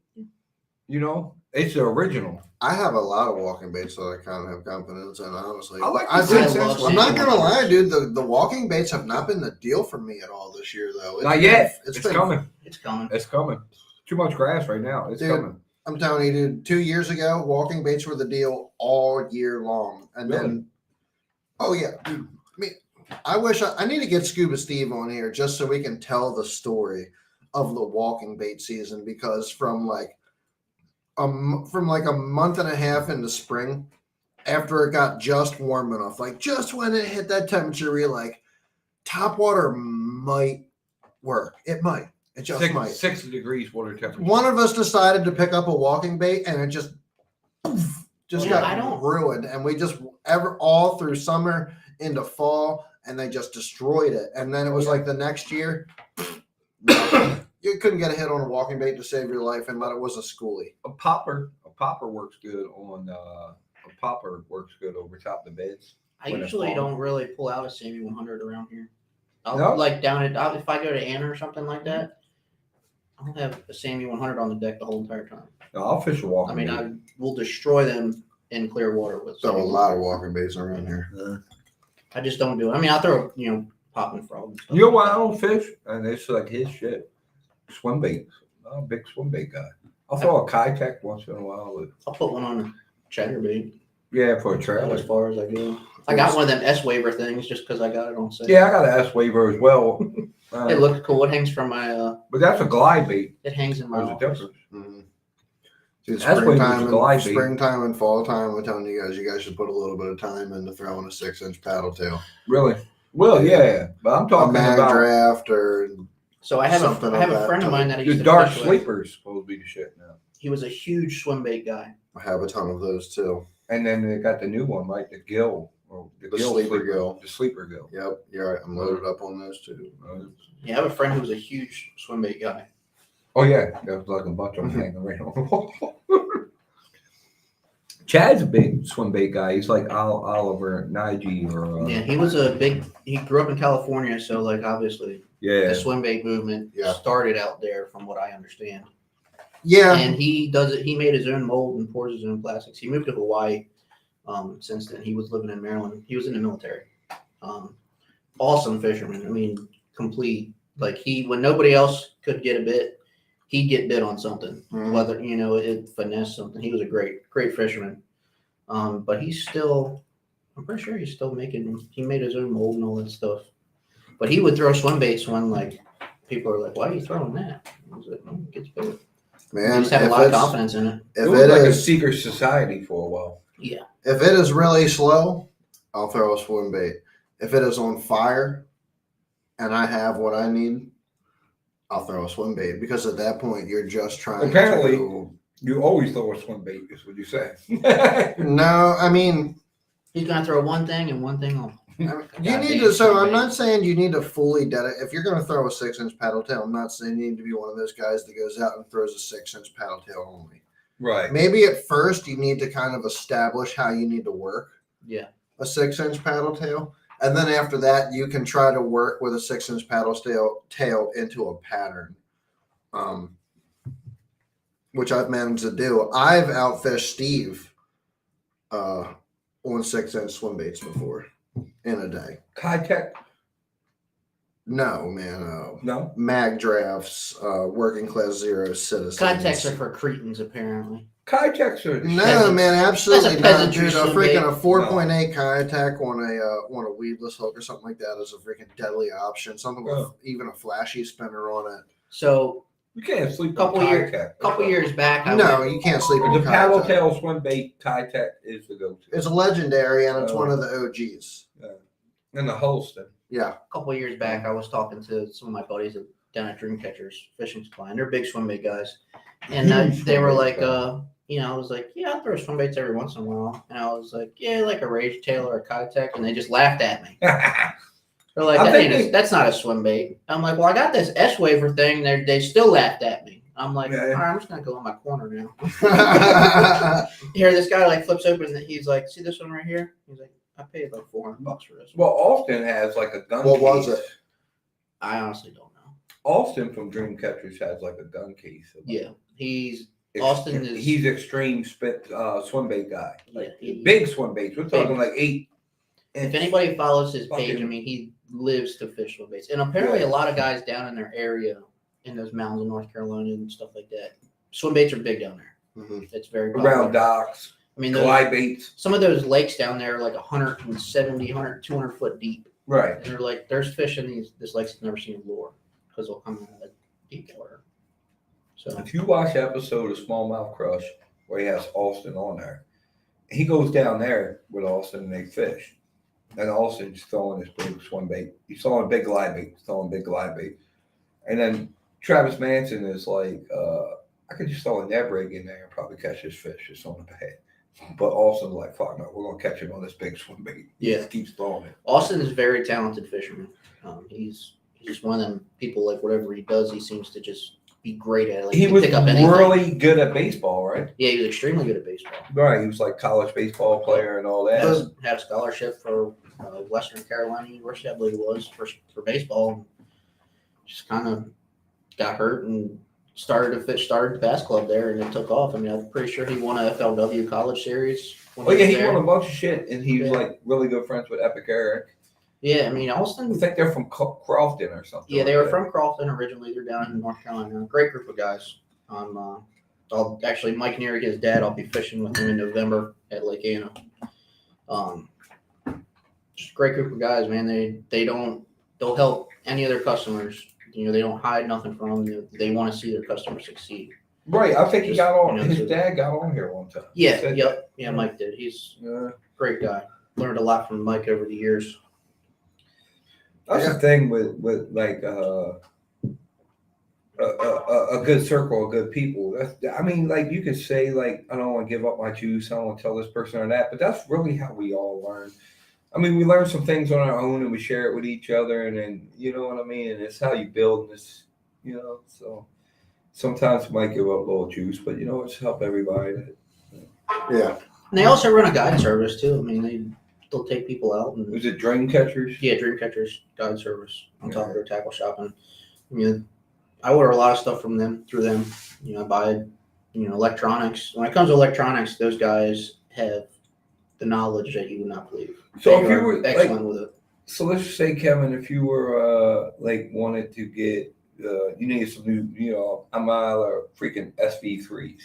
You know, it's the original. I have a lot of walking baits that I kind of have confidence in, honestly. I like the I think I love I'm not Sammy gonna lie, 100s. dude. The walking baits have not been the deal for me at all this year, though. Not yet. It's It's been coming. It's coming. It's coming. Too much grass right now. It's Dude, coming. I'm telling you, dude, 2 years ago, walking baits were the deal all year long. And then, oh, yeah, dude. I mean, I wish I need to get Scuba Steve on here just so we can tell the story of the walking bait season, because from like a month and a half into spring, after it got just warm enough, like just when it hit that temperature, where you're like, top water might work. It might. It just might. 60 degrees water temperature. One of us decided to pick up a walking bait, and it just Yeah, got I don't- ruined. And we just all through summer into fall, and they just destroyed it. And then it was like the next year, you couldn't get a hit on a walking bait to save your life, and but it was a schoolie. A popper works good on over top the beds. I when it's usually long. don't really pull out a Sammy 100 around here. I'll No? like down it. If I go to Anna or something like that, I'll have a Sammy 100 on the deck the whole entire time. No, I'll fish a walking I mean, bait. I will destroy them in clear water with. Throw a lot of walking baits around here. I just don't do it. I mean, I throw popping frog and stuff. You know why I don't fish? And it's like his shit. Swim baits. I'm a big swim bait guy. I'll throw a Kitech once in a while. But I'll put one on a chatterbait. yeah, for a As trailer. far as I go. I got one of them S waiver things just because I got it on sale. Yeah, I got an S waiver as well. It looks cool. It hangs from my. But that's a glide bait. It hangs in my There's a office. difference. Mm-hmm. See, That's what he was glide bait. springtime and fall time, I'm telling you guys should put a little bit of time into throwing a 6-inch paddle tail. Really? Well, yeah. But I'm A talking mag about draft or So I have Something a of that friend of mine that I the used to dark fish with. sleepers supposed to be the shit now. He was a huge swim bait guy. I have a ton of those too. And then they got the new one, right? The gill. Or The sleeper gill. The sleeper gill. Yep, you're right. I'm loaded up on those too. Yeah, I have a friend who was a huge swim bait guy. Oh yeah, there was like a bunch of them hanging around on the wall. Chad's a big swim bait guy. He's like Oliver Nige or Yeah, he grew up in California, so like obviously the swim bait movement Yeah. started out there from what I understand. Yeah. And he made his own mold and pours his own plastics. He moved to Hawaii since then. He was living in Maryland. He was in the military. Awesome fisherman. I mean, complete. Like when nobody else could get a bit, he'd get bit on something. Mhm. Whether it finesse something. He was a great fisherman. But he's still, I'm pretty sure he's still he made his own mold and all that stuff. But he would throw swim baits when like people are like, "Why are you throwing that?" I was like, "Oh, it gets bit." Man, He just had a lot of confidence in it. It If was it like a is secret society for a while. Yeah. if it is really slow, I'll throw a swim bait. If it is on fire and I have what I need, I'll throw a swim bait because at that point you're just trying Apparently- to. You always throw a swim bait, is what you say. No, I mean, He's gonna throw one thing and one thing on. you need to. So I'm not saying you need to fully dedicate. If you're going to throw a 6-inch paddle tail, I'm not saying you need to be one of those guys that goes out and throws a 6-inch paddle tail only. Right. Maybe at first you need to kind of establish how you need to work Yeah. a 6-inch paddle tail. And then after that, you can try to work with a 6-inch paddle tail into a pattern, which I've managed to do. I've outfished Steve on 6-inch swim baits before in a day. Kitech? No, man. No. Mag drafts, working class zero citizens. Contacts are for cretins, apparently. Kitechs are No, Peasants. man, absolutely That's a not, peasantry dude. A swim freaking bait. a 4.8 kayak on a weedless hook or something like that is a freaking deadly option. Something with even a flashy spinner on it. So You can't sleep Couple on year- Kitech. couple years back, I No, went- you can't sleep on The paddle kayak. tail swim bait Kitech is the go-to. It's legendary and it's Oh. one of the OGs. And the Holston. Yeah. a couple years back, I was talking to some of my buddies down at Dreamcatchers Fishing Supply, and they're big swim bait guys. And they were like, I was like, yeah, I'll throw swim baits every once in a while. And I was like, yeah, like a Rage Tail or a Kitech. And they just laughed at me. They're like, that's not a swim bait. I'm like, well, I got this S waiver thing. They still laughed at me. I'm like, Yeah. all right, I'm just gonna go in my corner now. Here, this guy like flips open and he's like, see this one right here? He's like, I paid like $400 for this one. Well, Austin has like a gun What case. was it? I honestly don't know. Austin from Dreamcatchers has like a gun case. Yeah, Austin is- He's extreme swim bait guy. Like Yeah, big swim baits. We're talking like 8. if anybody follows his page, Fucking- I mean, he lives to fish swim baits. And apparently, a lot of guys down in their area, in those mountains in North Carolina and stuff like that, swim baits are big down there. Mhm. It's very popular. around docks, I mean, glide baits. some of those lakes down there are like 170, 200 foot deep. Right. And they're like, there's fish in this lakes that's never seen lure because they'll come out of that deep water. So If you watch the episode of Smallmouth Crush where he has Austin on there, he goes down there with Austin and they fish. And Austin's throwing this big swim bait. He's throwing a big glide bait. He's throwing a big glide bait. And then Travis Manson is like, I could just throw a neb rig in there and probably catch this fish. It's on the bed. But Austin's like, fuck no, we're going to catch him on this big swim bait. He Yeah. just keeps throwing it. Austin is a very talented fisherman. He's just one of them people, like whatever he does, he seems to just be great at it. Like, He can was pick up anything. really good at baseball, right? Yeah, he was extremely good at baseball. Right. He was like college baseball player and all that. Had a scholarship for Western Carolina University, I believe it was, for baseball. Just kind of got hurt and started the bass club there, and it took off. I mean, I'm pretty sure he won a FLW college series. Oh yeah, he won a bunch of shit, and he was Yeah. like really good friends with Epic Eric. Yeah, I mean, I Austin. think they're from Crofton or something. Yeah, they like were that. from Crofton originally. They're down in North Carolina. Great group of guys. I'll actually Mike Neary, his dad. I'll be fishing with him in November at Lake Anna. Just a great group of guys, man. They'll help any of their customers. You know, they don't hide nothing from them. They want to see their customers succeed. Right, I think he Just, got on. you know, His so- dad got on here one time. Yeah, Said yep, yeah. Mike did. He's that. Yeah. a great guy. Learned a lot from Mike over the years. That's the thing with like a good circle of good people. I mean, like you could say like I don't want to give up my juice. I don't want to tell this person or that, but that's really how we all learn. I mean, we learn some things on our own and we share it with each other, and then you know what I mean. And it's how you build this, you know. So sometimes you might give up a little juice, but you know, it's help everybody. Yeah. And they also run a guide service too. I mean, they'll take people out and Was it dream catchers? yeah, Dream Catchers guide service on top of their tackle shop. And I mean, I order a lot of stuff from them through them. You know, I buy, you know, electronics. When it comes to electronics, those guys have the knowledge that you would not believe. So They if you are were excellent like, with it. so let's just say, Kevin, if you were like wanted to get, you needed some new, you know, a mile or freaking SV3s.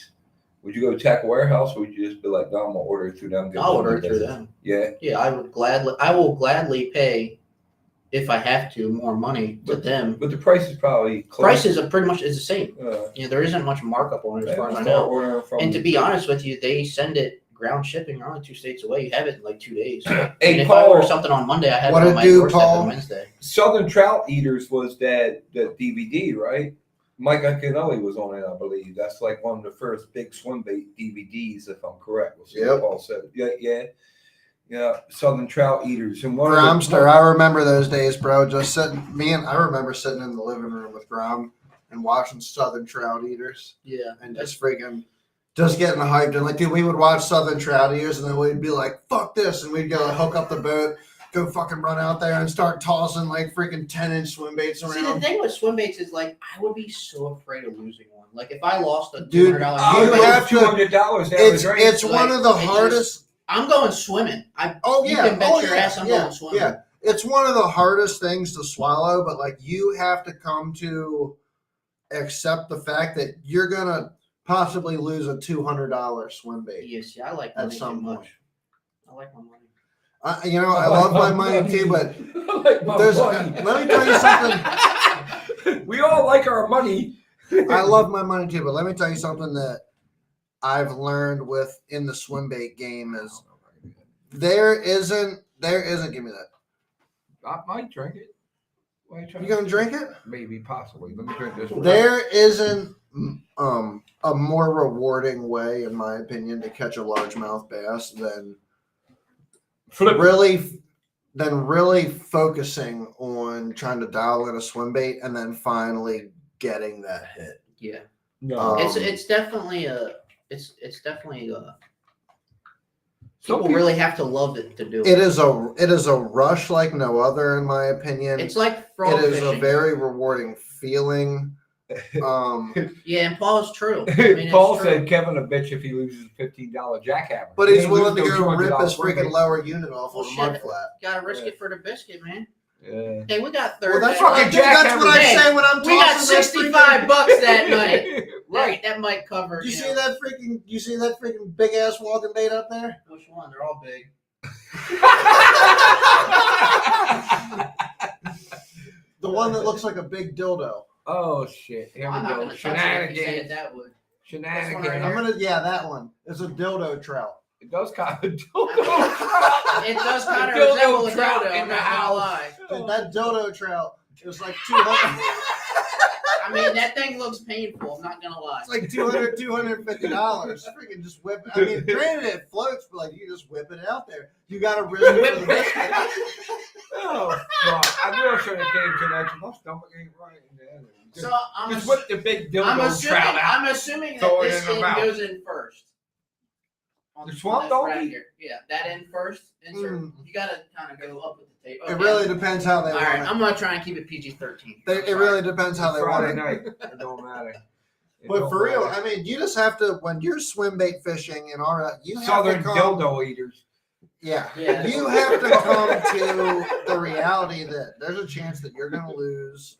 Would you go to Tackle Warehouse, or would you just be like, no, I'm gonna order it through them? get I'll them order it the through business? them. Yeah. Yeah, I will gladly pay if I have to more money to them. But the price is probably close. Prices are pretty much is the same. Uh, You know, there isn't much markup on it as far as I start know. ordering from. And to be honest with you, they send it ground shipping. You're only 2 states away. You have it in like 2 days. Hey, and if I Paul, order something on Monday, I have What it it on my do, doorstep Paul? on Wednesday. Southern Trout Eaters was that DVD, right? Mike Iaconelli was on it, I believe. That's like one of the first big swim bait DVDs, if I'm correct. We'll see what Yep. Paul said. Yeah. Southern Trout Eaters, and one of Gromster, I remember those days, bro. Just sitting, I remember sitting in the living room with Grom and watching Southern Trout Eaters Yeah. and just freaking, just getting hyped. And like, dude, we would watch Southern Trout Eaters and then we'd be like, fuck this. And we'd go hook up the boat, go fucking run out there and start tossing like freaking 10-inch swim baits See, the around. thing with swim baits is like I would be so afraid of losing one. Like if I lost a Dude, $200 Oh, you swim bait, have to- $200. It's Like, one of the it's hardest. I'm going swimming. You can bet your ass I'm going swimming. Yeah, it's one of the hardest things to swallow, but like you have to come to accept the fact that you're gonna possibly lose a $200 swim bait. Yes, yeah, I like At money some too point. much. I like my money. I love my money too, but I like my there's. money. Let me tell you something. We all like our money. I love my money too, but let me tell you something that I've learned in the swim bait game is there isn't. Give me that. I might drink it. Why you trying You gonna drink it? Maybe, possibly. Let me drink this one. There isn't a more rewarding way, in my opinion, to catch a largemouth bass than really focusing on trying to dial in a swim bait and then finally getting that hit. Yeah. No. It's definitely a Some people really have to love it to do it. It is a rush like no other, in my opinion. It's like frog It is fishing. a very rewarding feeling. Yeah, and Paul's true. I mean, Paul it's true. said Kevin a bitch if he loses a $15 jackhammer. But He he's ain't willing to losing go no rip $200 his swim freaking bait. lower unit off Well, of a shit. mud flat. Gotta risk it for the biscuit, man. Yeah. Hey, we got Well, 30. that's fucking what, dude, that's what I Hey, say when I'm we got tossing that 65 bucks that night. Right. That might cover. You see that freaking big ass walking bait up there? Which one? They're all big. The one that looks like a big dildo. Oh shit! Here I'm we not go. gonna touch it if you say it Shenanigans. that would. Shenanigans. This one right That one. It's a dildo trout. It does kind of It does kind of Dildo resemble a trout dildo. in I'm the not gonna house. lie. Dude, that dildo trout is like 200. I mean, that thing looks painful. I'm not gonna lie. It's like $250. Freaking just whip. I mean, granted it floats, but like you just whip it out there. You got to risk it for the biscuit. Oh fuck! I knew I should have came to that. My stomach ain't right. So Just whip the big dildo I'm trout out. assuming Throw that it this in the end mouth. goes in first. On The this swamp right donkey? here. Yeah, that end first. Insert. Mm. You gotta kind of go up with the tape. It really depends how they All want right, it. I'm gonna try and keep it PG-13. It really depends how they want Friday it. night. It don't matter. But for real, I mean, you just have to, when you're swim bait fishing and all that, you have Southern to come, dildo eaters. yeah, Yeah. you have to come to the reality that there's a chance that you're going to lose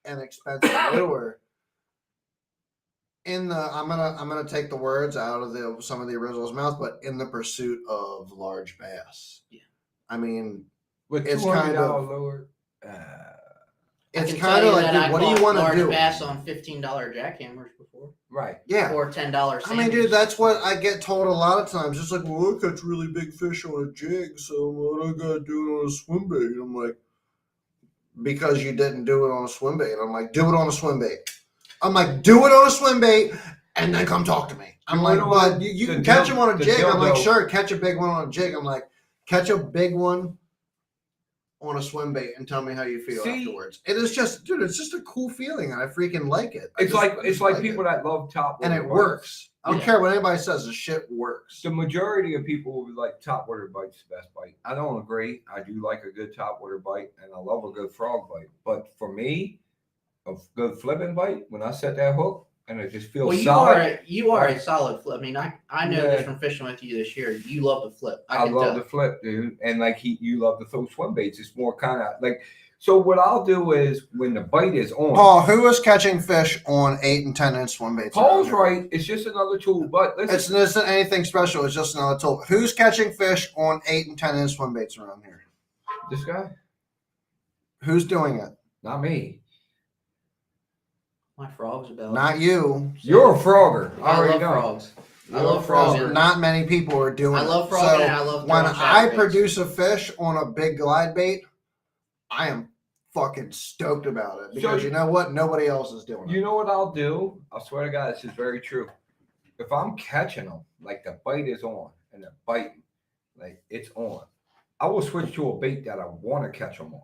an expensive lure. I'm gonna take the words out of some of the original's mouth, but in the pursuit of large bass. Yeah. I mean, With it's $200 kind of lure. it's I can kind tell of you like, that dude, I what do you caught want to large do? bass on $15 jackhammers before, Right. Yeah. or $10. I mean, dude, that's what I get told a lot of times. It's like, well, I catch really big fish on a jig, so what I gotta do it on a swim bait? And I'm like, because you didn't do it on a swim bait. I'm like, do it on a swim bait. I'm like, do it on a swim bait, and then come talk to me. I'm Do like, it on but you the can catch them on a the jig. I'm like, dildo. sure, catch a big one on a jig. I'm like, catch a big one on a swim bait and tell me how you feel See- afterwards. It is just, dude, it's just a cool feeling, and I freaking like it. I It's just like like people it. that love top And water it bites. works. I don't Yeah. care what anybody says. The shit works. The majority of people will be like top water bites the best bite. I don't agree. I do like a good top water bite, and I love a good frog bite. But for me, a good flipping bite, when I set that hook and it just feels Well, solid. you are a solid flip. I mean, I know this Yeah. from fishing with you this year. You love to flip. I can love tell. to flip, dude, and like you love to throw swim baits. It's more kind of like. So what I'll do is when the bite is on. Paul, who is catching fish on 8 and 10-inch swim baits? Paul's around here? right. It's just another tool, but listen, It isn't anything special. It's just another tool. Who's catching fish on 8 and 10-inch swim baits around here? this guy, Who's doing it? not me. My frogs about. Not you. You're a frogger. I I already love know. frogs. I You're a love frogs. frogger. Not many people are doing I it. love frogging So and I love when throwing I chatterbaits. produce a fish on a big glide bait, I am fucking stoked about it because So- you know what? Nobody else is doing it. You know what I'll do? I swear to God, this is very true. If I'm catching them, like the bite is on and the bite, like it's on, I will switch to a bait that I want to catch them on.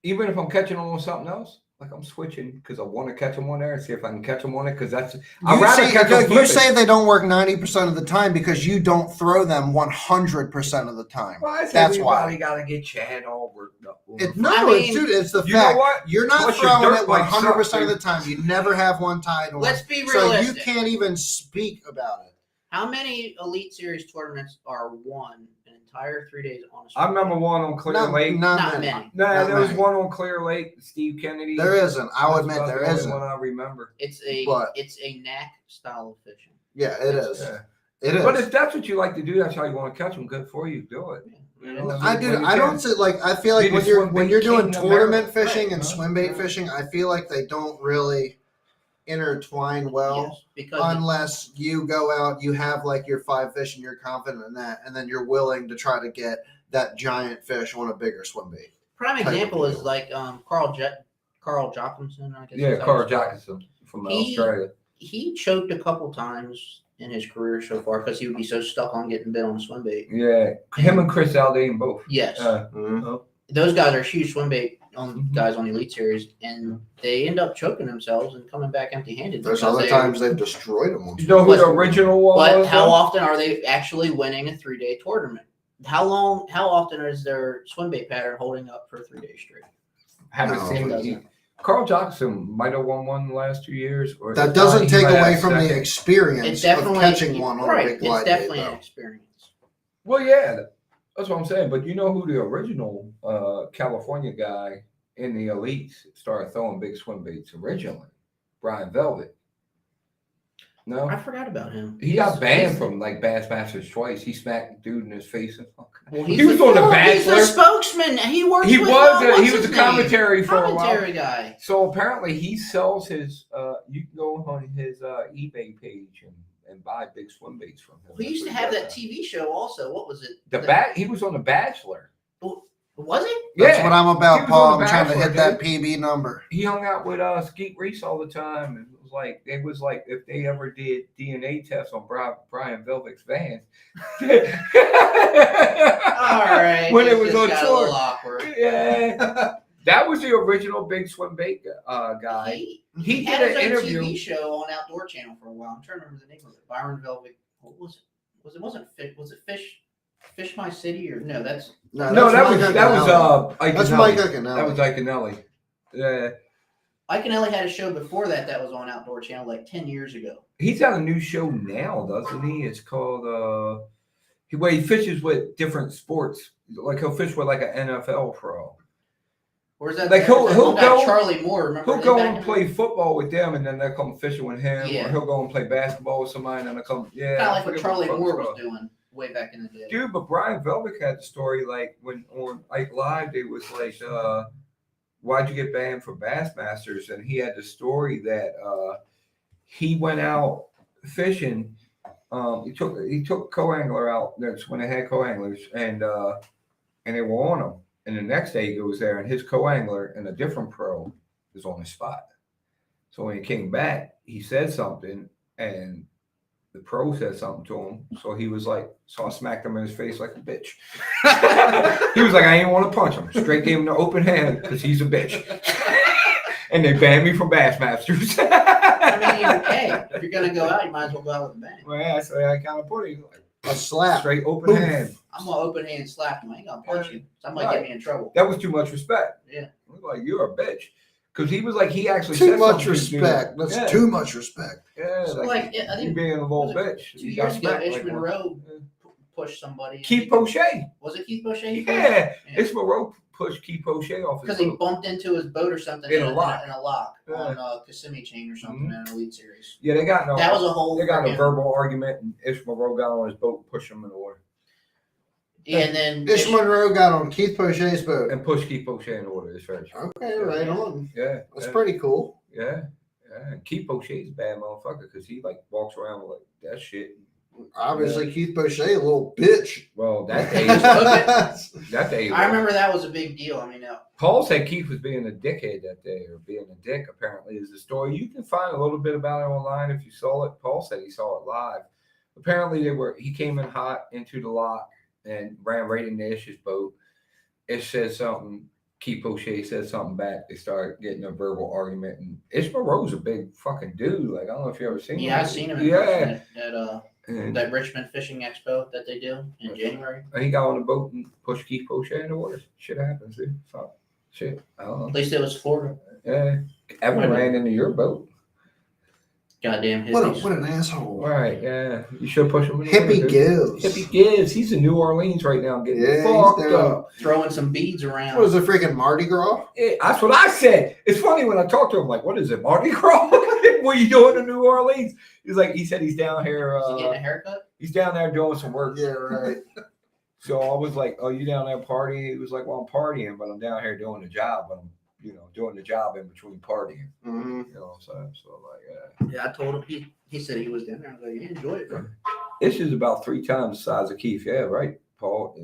Even if I'm catching them on something else, like I'm switching because I want to catch them on there and see if I can catch them on it. Because that's I'd rather catch them you flipping. say they don't work 90% of the time because you don't throw them 100% of the time. Why is That's everybody why. got to get Chad all worked up? No, I mean, it's, dude, it's the you know fact. what? You're not Plus your throwing dirt it bike 100% sucks, of the dude. time. You never have one tied on. Let's be So realistic. you can't even speak about it. How many Elite Series tournaments are won an entire 3 days on a I swim remember bait? one on Clear Not Lake. Not many. No, Not there was many. one on Clear Lake. Steve Kennedy. There isn't. I'll That's admit about there the only isn't. one I remember. It's But- a knack style of fishing. Yeah, it is. Yeah. It is. But if that's what you like to do, that's how you want to catch them. Good for you. Do it. You know, I do. when you I can. don't say like. I feel like Be when the you're swim when bait you're doing king of tournament America. fishing Right, and huh? swim bait Yeah. fishing, I feel like they don't really intertwine well. Yes, because Unless you go out, you have like your 5 fish and you're confident in that, and then you're willing to try to get that giant fish on a bigger swim bait. prime type of example is deal. like Carl Jochimson, I guess. Yeah, is how Carl it's called. Jackson from He- Australia. He choked a couple times in his career so far because he would be so stuck on getting bit on a swim bait. Yeah, him and Chris Aldane both. Yes, Mm-hmm. those guys are huge swim bait on Mhm. guys on the Elite Series, and they end up choking themselves and coming back empty-handed. There's because other they- times they've destroyed them. You know who the But- original one But was? how though? often are they actually winning a 3-day tournament? How often is their swim bait pattern holding up for 3 days straight? Haven't No, seen it it. doesn't. Carl Jackson might have won one the last 2 years. Or That if doesn't not, he take might away have from the second. experience It's of definitely catching one on right. a big glide It's bait. definitely an Though. experience. Well, yeah, that's what I'm saying. But you know who the original California guy in the elites started throwing big swim baits originally? Brian Velvet. No, I forgot about him. he got banned from like Bassmasters twice. He smacked the dude in his face. And Well, he was on the He's the Bachelor. spokesman. He works. He with, was what's he was his a name? commentary for a while. Commentary guy. So apparently he sells his. You can go on his eBay page and buy big swim baits from him. He used to That's have what that he does. TV show also. What was it? He was on the Bachelor. Was it? That's Yeah, what I'm He about, was Paul. on the I'm trying to Bachelor, hit that dude. PB number. He hung out with Skeet Reese all the time, and it was like if they ever did DNA tests on Brian Velvik's vans. All right. When it this was just on got a tour. little awkward. Yeah, that was the original big swim bait guy. He He had did his an own interview. TV show on Outdoor Channel for a while. I'm trying to remember the name of it. Byron Velvet. What was it? Wasn't Fish? Was it Fish My City or no? That's No, that was Mike Ike Iaconelli. That's Nelli. Mike Iaconelli. That was Iaconelli. Yeah. Ike and Ellie had a show before that was on Outdoor Channel like 10 years ago. He's got a new show now, doesn't he? It's called where he fishes with different sports. Like he'll fish with like an NFL pro. Or is that Like he'll go Charlie Moore? Remember he'll go and play football with them, and then they'll come fishing with him. Yeah. Or he'll go and play basketball with somebody, and then they'll come. Yeah, Kind of like what Charlie Moore was doing way back in the day. Dude, but Brian Velvick had the story like when on Ike Live, it was like, why'd you get banned for Bassmasters? And he had the story that he went out fishing. He took co-angler out. That's when they had co-anglers, and they were on him. And the next day he goes there, and his co-angler and a different pro is on the spot. So when he came back, he said something, and the pro said something to him. So he was like, so I smacked him in his face like a bitch. He was like, I ain't want to punch him. Straight gave him the open hand because he's a bitch. And they banned me from Bassmasters. I mean, hey, if you're gonna go out, you might as well go out with a bang. Well, yeah, so I kind of put it like A slap. straight open hand. I'm gonna open hand slap him. I ain't gonna punch you. Somebody get me in trouble. That was too much respect. Yeah. I was like, you're a bitch. Because he was like, he actually Too said much something to me. respect. That's Yeah. too much respect. Yeah, So like, I you think being a little was it bitch. 2 You got years ago, smacked Ish like one. Monroe pushed somebody. Keith Poche. Was it Keith Poche? Yeah. Ish Monroe pushed Keith Poche off his Because he boat. bumped into his boat or something In a lock. in a lock Yeah. on Kissimmee chain or something in an Elite Series. Yeah, they got no. That was a whole. They got a freaking- verbal argument, and Ish Monroe got on his boat, pushed him in the water, Yeah, and then Ish Monroe got on Keith Poche's boat. and pushed Keith Poche in the water. It's very true. Okay, right on. Yeah, That's yeah, pretty cool. yeah. And Keith Poche is a bad motherfucker because he like walks around with like that shit. Obviously, Keith Poche, a little bitch. Well, that day, That's that day. I remember that was a big deal. I mean, Paul said Keith was being a dickhead that day, or being a dick. Apparently, is the story. You can find a little bit about it online if you saw it. Paul said he saw it live. Apparently, he came in hot into the lock and ran right into Ish's boat. Ish said something. Keith Poche said something back. They started getting a verbal argument, and Ish Monroe's a big fucking dude. Like I don't know if you ever seen him. yeah, I've seen him in Yeah. person at And that Richmond Fishing Expo that they do in January. he got on the boat and pushed Keith Poche in the water. Shit happens, dude. So, shit. I don't know. At least it was Florida. Yeah. Evan ran into your boat. Goddamn what hippies. an asshole. Right, yeah. You should push him in the Hippie water, dude. gives. Hippie Gibbs. He's in New Orleans right now getting Yeah, he's fucked down. up. Throwing some beads around. What is it, freaking Mardi Gras? Yeah, that's what I said. It's funny when I talk to him, like, what is it, Mardi Gras? What are you doing in New Orleans? He said he's down here. Is he getting a haircut? He's down there doing some work. Yeah, right. So I was like, oh, you down there partying? He was like, well, I'm partying, but I'm down here doing the job. But I'm, doing the job in between partying. Mm-hmm. You know what I'm saying? So, like, Yeah, I told him. He said he was down there. I was like, yeah, enjoy it, bro. Ish is about 3 times the size of Keith. Yeah, right, Paul.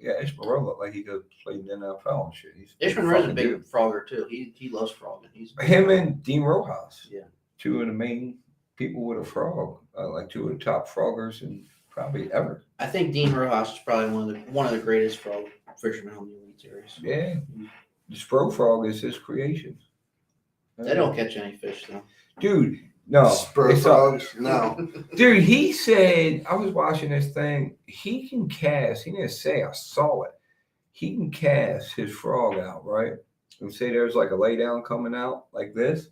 Yeah. Ish Monroe looked like he could play in the NFL and shit. Ish Monroe's a big frogger too. He loves frogging. Him and Dean Rojas. Yeah. 2 of the main people with a frog, like 2 of the top froggers and probably ever. I think Dean Rojas is probably one of the greatest frog fishermen on the Elite Series. Yeah, the Spro frog is his creation. They don't catch any fish though. Dude. No, Spur frogs. No. Dude, he said, I was watching this thing. He can cast. He didn't say I saw it. He can cast his frog out, right? And say there's like a lay down coming out like this,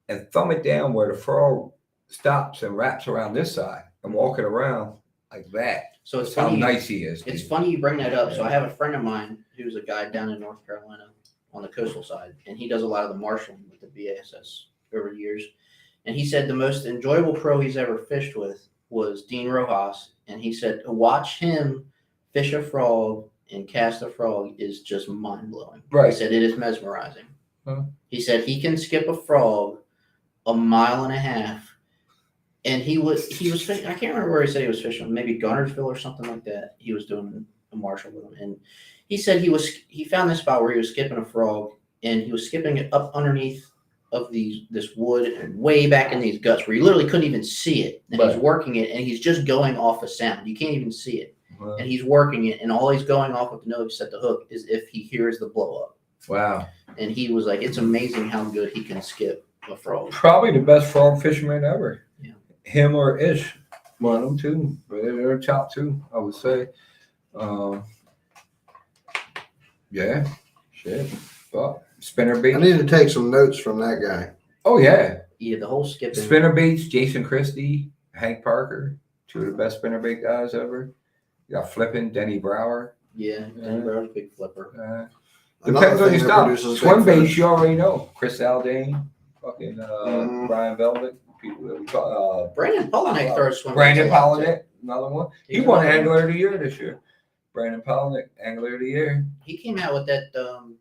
and thumb it down where the frog stops and wraps around this side and walk it around like that. So it's That's how funny. nice he is. It's dude. funny you bring that up. So I have a friend of mine who's a guide down in North Carolina on the coastal side, and he does a lot of the marshaling with the BASS over the years. And he said the most enjoyable pro he's ever fished with was Dean Rojas. And he said to watch him fish a frog and cast a frog is just mind blowing. Right. He said it is mesmerizing. Huh. He said he can skip a frog 1.5 miles. And he was fishing, I can't remember where he said he was fishing, maybe Gunnersville or something like that. He was doing a marshal with him. And he said he found this spot where he was skipping a frog, and he was skipping it up underneath of this wood and way back in these guts where you literally couldn't even see it. And Right. he's working it, and he's just going off a sound. You can't even see it. Wow. And he's working it, and all he's going off with the nose set the hook is if he hears the blow up. Wow. And he was like, it's amazing how good he can skip a frog. Probably the best frog fisherman ever. Yeah. Him or Ish. One of them two. They're top 2, I would say. Yeah. Shit. Fuck. Spinner I beats. need to take some notes from that guy. Oh yeah, Yeah, the whole skipping. spinner beats. Jason Christie, Hank Parker, two of the best spinner bait guys ever. You got flipping Denny Brower. Yeah, Danny Brown's a big flipper. Depends on your that style. produces Swim big baits, fish. you already know. Chris Aldane, fucking Mhm. Brian Velvet, people that we call Brandon Polnick throws swim. Brandon baits a lot, too. Palaniuk, another one. He He's won another one. Angler of the Year this year. Brandon Palaniuk, Angler of the Year. He came out with that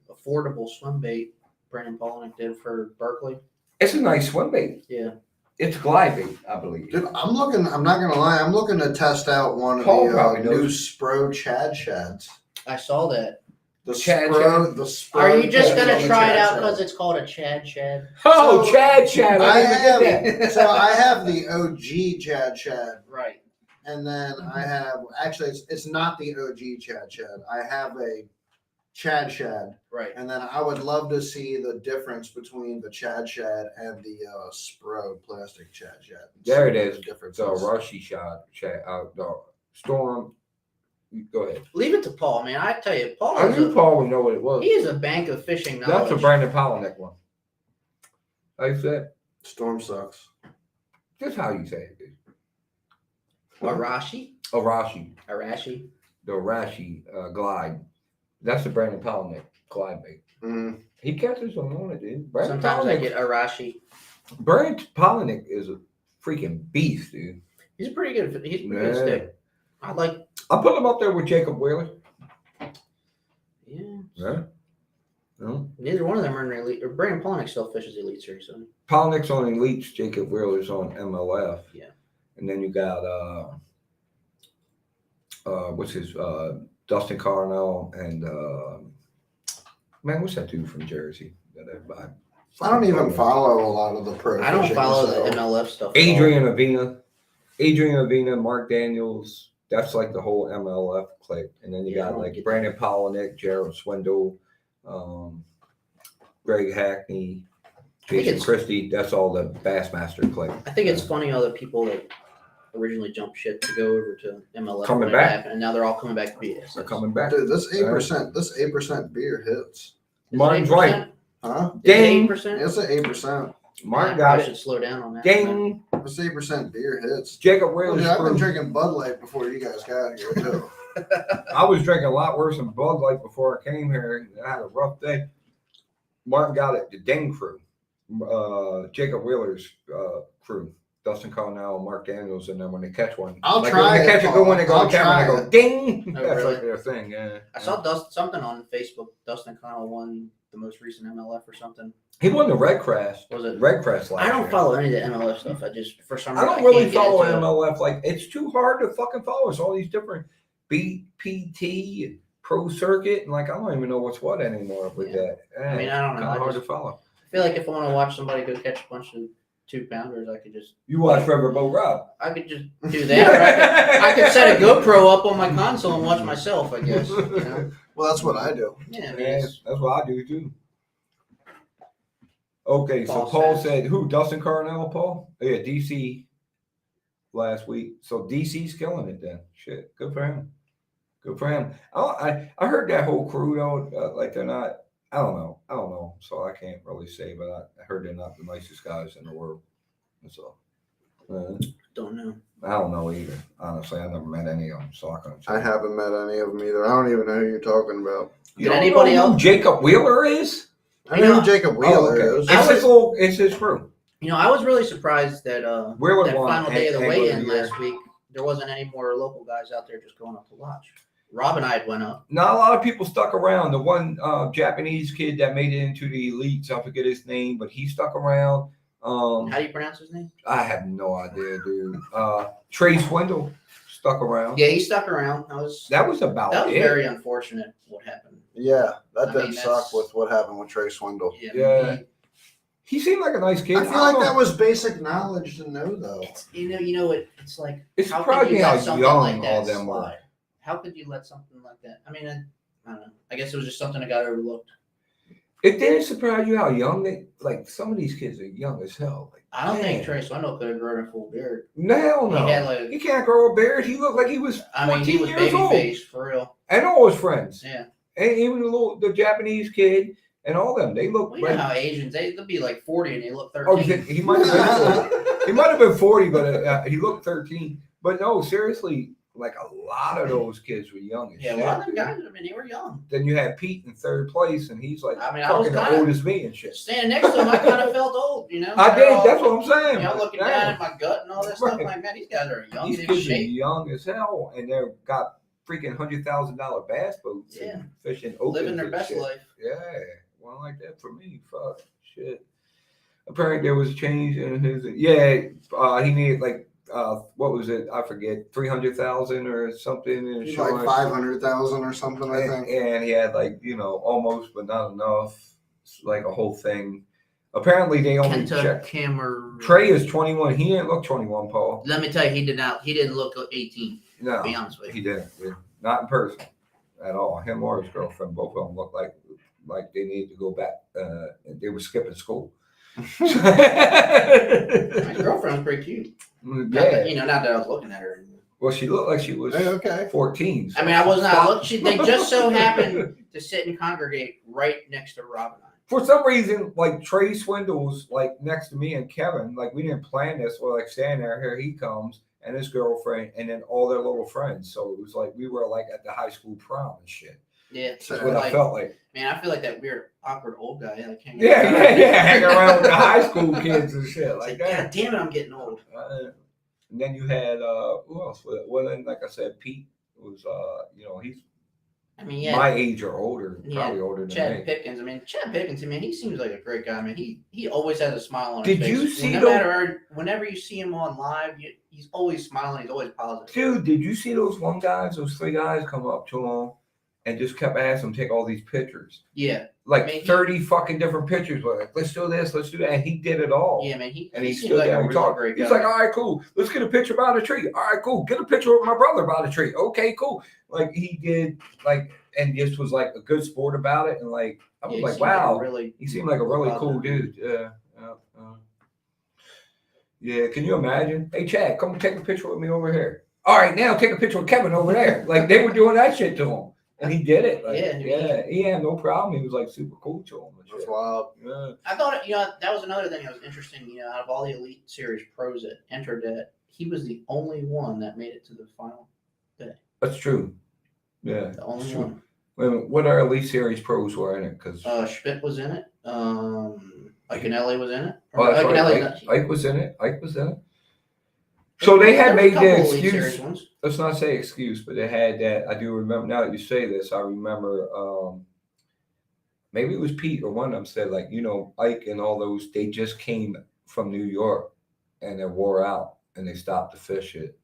affordable swim bait. Brandon Polnick did for Berkeley. It's a nice swim bait. Yeah. It's glide bait, I believe. Dude, I'm looking. I'm not gonna lie. I'm looking to test out one of Paul the probably new knows. Spro Chad Shads. I saw that. The Chad Spro. The Spro. Are you just Chad gonna Shad. try it out because it's called a Chad Shad? Oh, So, Chad. I I didn't get that. have. So I have the OG Chad Shad, Right. and then I have actually it's not the OG Chad Shad. I have a Chad Shad, Right. and then I would love to see the difference between the Chad Shad and the Spro plastic Chad Shad. There it See what is. the difference So is. Rushy shot, Chad, the Storm. Go ahead. Leave it to Paul, man. I tell you, Paul I is knew a, Paul would know what it was. he is a bank of fishing knowledge. That's a Brandon Palaniuk one. Like I said, Storm sucks. just how you say it, dude. Arashi. Arashi. Arashi. The Arashi glide. That's the Brandon Palaniuk glide bait. Mm. He catches them on it, dude. Brandon Sometimes I Palaniuk. get Arashi. Brandon Palaniuk is a freaking beast, dude. He's pretty good. He's pretty good Yeah. stick. I like. I put him up there with Jacob Wheeler. Yeah. Yeah. No. Neither one of them are in the elite. Or Brandon Polnick still fishes elite series. So. Palaniuk's on Elites, Jacob Wheeler's on MLF. Yeah. And then you got what's his Dustin Carnell and man, what's that dude from Jersey that everybody? I don't even follow a lot of the pro. I don't fishing, follow so- the MLF stuff. at all. Adrian Avina, Mark Daniels. That's like the whole MLF clique. And then you Yeah, I got don't like get Brandon Palaniuk, Gerald Swindle, Greg Hackney, think Jason it's- Christie. That's all the Bassmaster clique. I think it's funny how the people that originally jumped shit to go over to MLF Coming when it back. happened, and now they're all coming back to BS. They're coming back. Dude, this 8% beer hits. Martin's right. Huh? Ding. 8%? It's an 8%. Mark I got should it. slow down on that. Ding. This 8% beer hits. Jacob Dude, Wheeler's I've been crew. drinking Bud Light before you guys got here too. I was drinking a lot worse than Bud Light before I came here. I had a rough day. Martin got it. The Ding crew. Jacob Wheeler's crew. Dustin Cornell, Mark Daniels, and then when they catch one, I'll like try when they it, catch a good one, they go I'll to camera and they try go ding. Oh, That's really? like their thing. Yeah. I saw something on Facebook. Dustin Connell won the most recent MLF or something. He won the Red Crest. Was it? Red Crest last I don't year. follow any of the MLF stuff. I just for some I reason don't really can't get follow into it. MLF. Like it's too hard to fucking follow. It's all these different BPT and Pro Circuit, and like I don't even know what's what anymore with Yeah. that. I mean, I don't know. Kind I of hard just to follow. feel like if I want to watch somebody go catch a bunch of 2-pounders, I could just You watch Riverboat Rob. I could just do that. Or I could set a GoPro up on my console and watch myself. I guess. You know? Well, that's what I do. Yeah. I mean, Yeah, it's- that's what I do too. Okay, so Paul Paul said- said who? Dustin Carnell, Paul? Yeah, DC last week. So DC's killing it then. Shit, good for him. Good for him. I heard that whole crew though, like they're not. I don't know. So I can't really say, but I heard they're not the nicest guys in the world. So don't know. I don't know either. Honestly, I never met any of them, so I couldn't say. I haven't met any of them either. I don't even know who you're talking about. You Did don't anybody know who else- Jacob Wheeler is? I You know know- who Jacob Wheeler is. It's his crew. You know, I was really surprised that Wheeler that won final day of the Angler weigh-in of the Year. last week, there wasn't any more local guys out there just going up to watch. Rob and I had went up. Not a lot of people stuck around. The one Japanese kid that made it into the elites, I forget his name, but he stuck around. How do you pronounce his name? I have no idea, dude. Trey Swindle stuck around. Yeah, he stuck around. That was That was about it. very unfortunate what happened. Yeah, that I did mean, suck that's- with what happened with Trey Swindle. Yeah. He seemed like a nice kid. I feel like that was basic knowledge to know, though. It's, you know it's like It how surprised could me you how let something young like that all them were. slide? How could you let something like that? I mean, I don't know. I guess it was just something that got overlooked. It didn't surprise you how young they like. Some of these kids are young as hell. Like, I don't think man. Trey Swindle could have grown a full beard. Hell no. He had like, He can't grow a beard. He looked like he was 14 I mean, he was years baby old. face for real. And all his friends. Yeah. And even the Japanese kid. and all them. They look. Well, you know how Asians they'll be like 40 and they look 13. Oh, he might have been 40. He might have been 40, but he looked 13. But no, seriously, like a lot of those kids were young as Yeah, shit. a lot of them guys, I mean, they were young. Then you had Pete in third place, and he's like I mean, I was fucking kinda- old as me and shit. Standing next to him, I kind of felt old, you know. I They're did. all, That's what I'm saying. You know, looking Damn. down at my gut and all that stuff. Right. Like, man, these guys are young These in kids are shape. young as hell, and they've got freaking $100,000 bass boats Yeah. and fishing opens Living their and best shit. life. Yeah, one like that for me. Fuck shit. Apparently there was a change in his. Yeah, he needed like what was it? I forget, 300,000 or something in He's insurance. like 500,000 or something, I think. And he had like almost but not enough, like a whole thing. Apparently they only Kenta checked. Kim or Trey is 21. He didn't look 21, Paul. Let me tell you, he didn't look 18. No, To be honest with he you. didn't. Yeah. Not in person at all. Him or his girlfriend, both of them looked like they needed to go back. They were skipping school. My girlfriend was pretty cute. Not Yeah. that, not that I was looking at her. Well, she looked like she was Hey, okay. 14. I mean, I was not looking. They just so happened to sit and congregate right next to Rob and I. For some reason, like Trey Swindle's like next to me and Kevin, like we didn't plan this. We're like standing there, here he comes, and his girlfriend, and then all their little friends. So it was like we were like at the high school prom and shit. Yeah, That's so what I like, felt like. man, I feel like that weird, awkward old guy. Like hanging Yeah, out. hanging around with the high school kids and shit It's like like, that. God damn it, I'm getting old. And then you had who else? Well, then like I said, Pete was he's I mean, yeah, my age or older, Yeah, probably older than Chad me. Pickens. I mean, Chad Pickens. I mean, he seems like a great guy. I mean, he always has a smile on Did his face. you see no those- matter whenever you see him on live, he's always smiling. He's always positive. Dude, did you see those those 3 guys come up to him and just kept asking him to take all these pictures? Yeah, Like I mean, 30 fucking different pictures. Like, let's do this, let's do that. And he did it all. yeah, man. He And he seems stood like there a and really talked. great guy. He's like, all right, cool. Let's get a picture by the tree. All right, cool. Get a picture of my brother by the tree. Okay, cool. Like he did, like, and just was like a good sport about it. And like, I was he like, seems wow. really. He seemed like a really cool positive. dude. Yeah. Yeah. Can you imagine? Hey, Chad, come take a picture with me over here. All right, now take a picture with Kevin over there. Like they were doing that shit to him, and he did it. Like, Yeah, he had no problem. He was like super cool to him. And That's shit. wild. Yeah. I thought, that was another thing that was interesting. Out of all the Elite Series pros that entered it, he was the only one that made it to the final. That's true. Yeah. The only Sure. one. Wait a minute, what our Elite Series pros were in it? Because Schmidt was in it. Iconelli was in it. oh, that's right. Iconelli's Ike was in it. Ike was in it. So they had made the Elite excuse. Series ones. Let's not say excuse, but they had that. I do remember. Now that you say this, I remember. Maybe it was Pete or one of them said, like, Ike and all those. They just came from New York, and they wore out, and they stopped to fish it.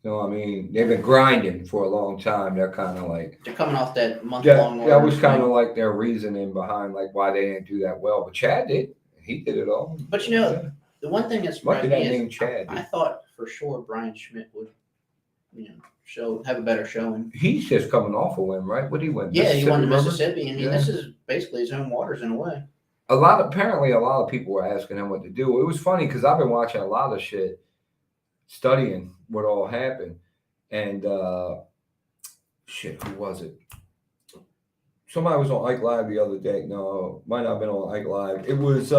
You know what I mean? They've been grinding for a long time. They're kind of like. They're coming off that month-long That was kind of like their reasoning behind like why they didn't do that well. But Chad did. He did it all. But the one thing that Must surprised be me that is name Chad. I thought for sure Brian Schmidt would, have a better showing. He's just coming off a win, right? What did he win? Yeah, he won the remember? Mississippi. I mean, Yeah. this is basically his own waters in a way. Apparently a lot of people were asking him what to do. It was funny because I've been watching a lot of shit, studying what all happened. And who was it? Somebody was on Ike Live the other day. No, might not have been on Ike Live. It was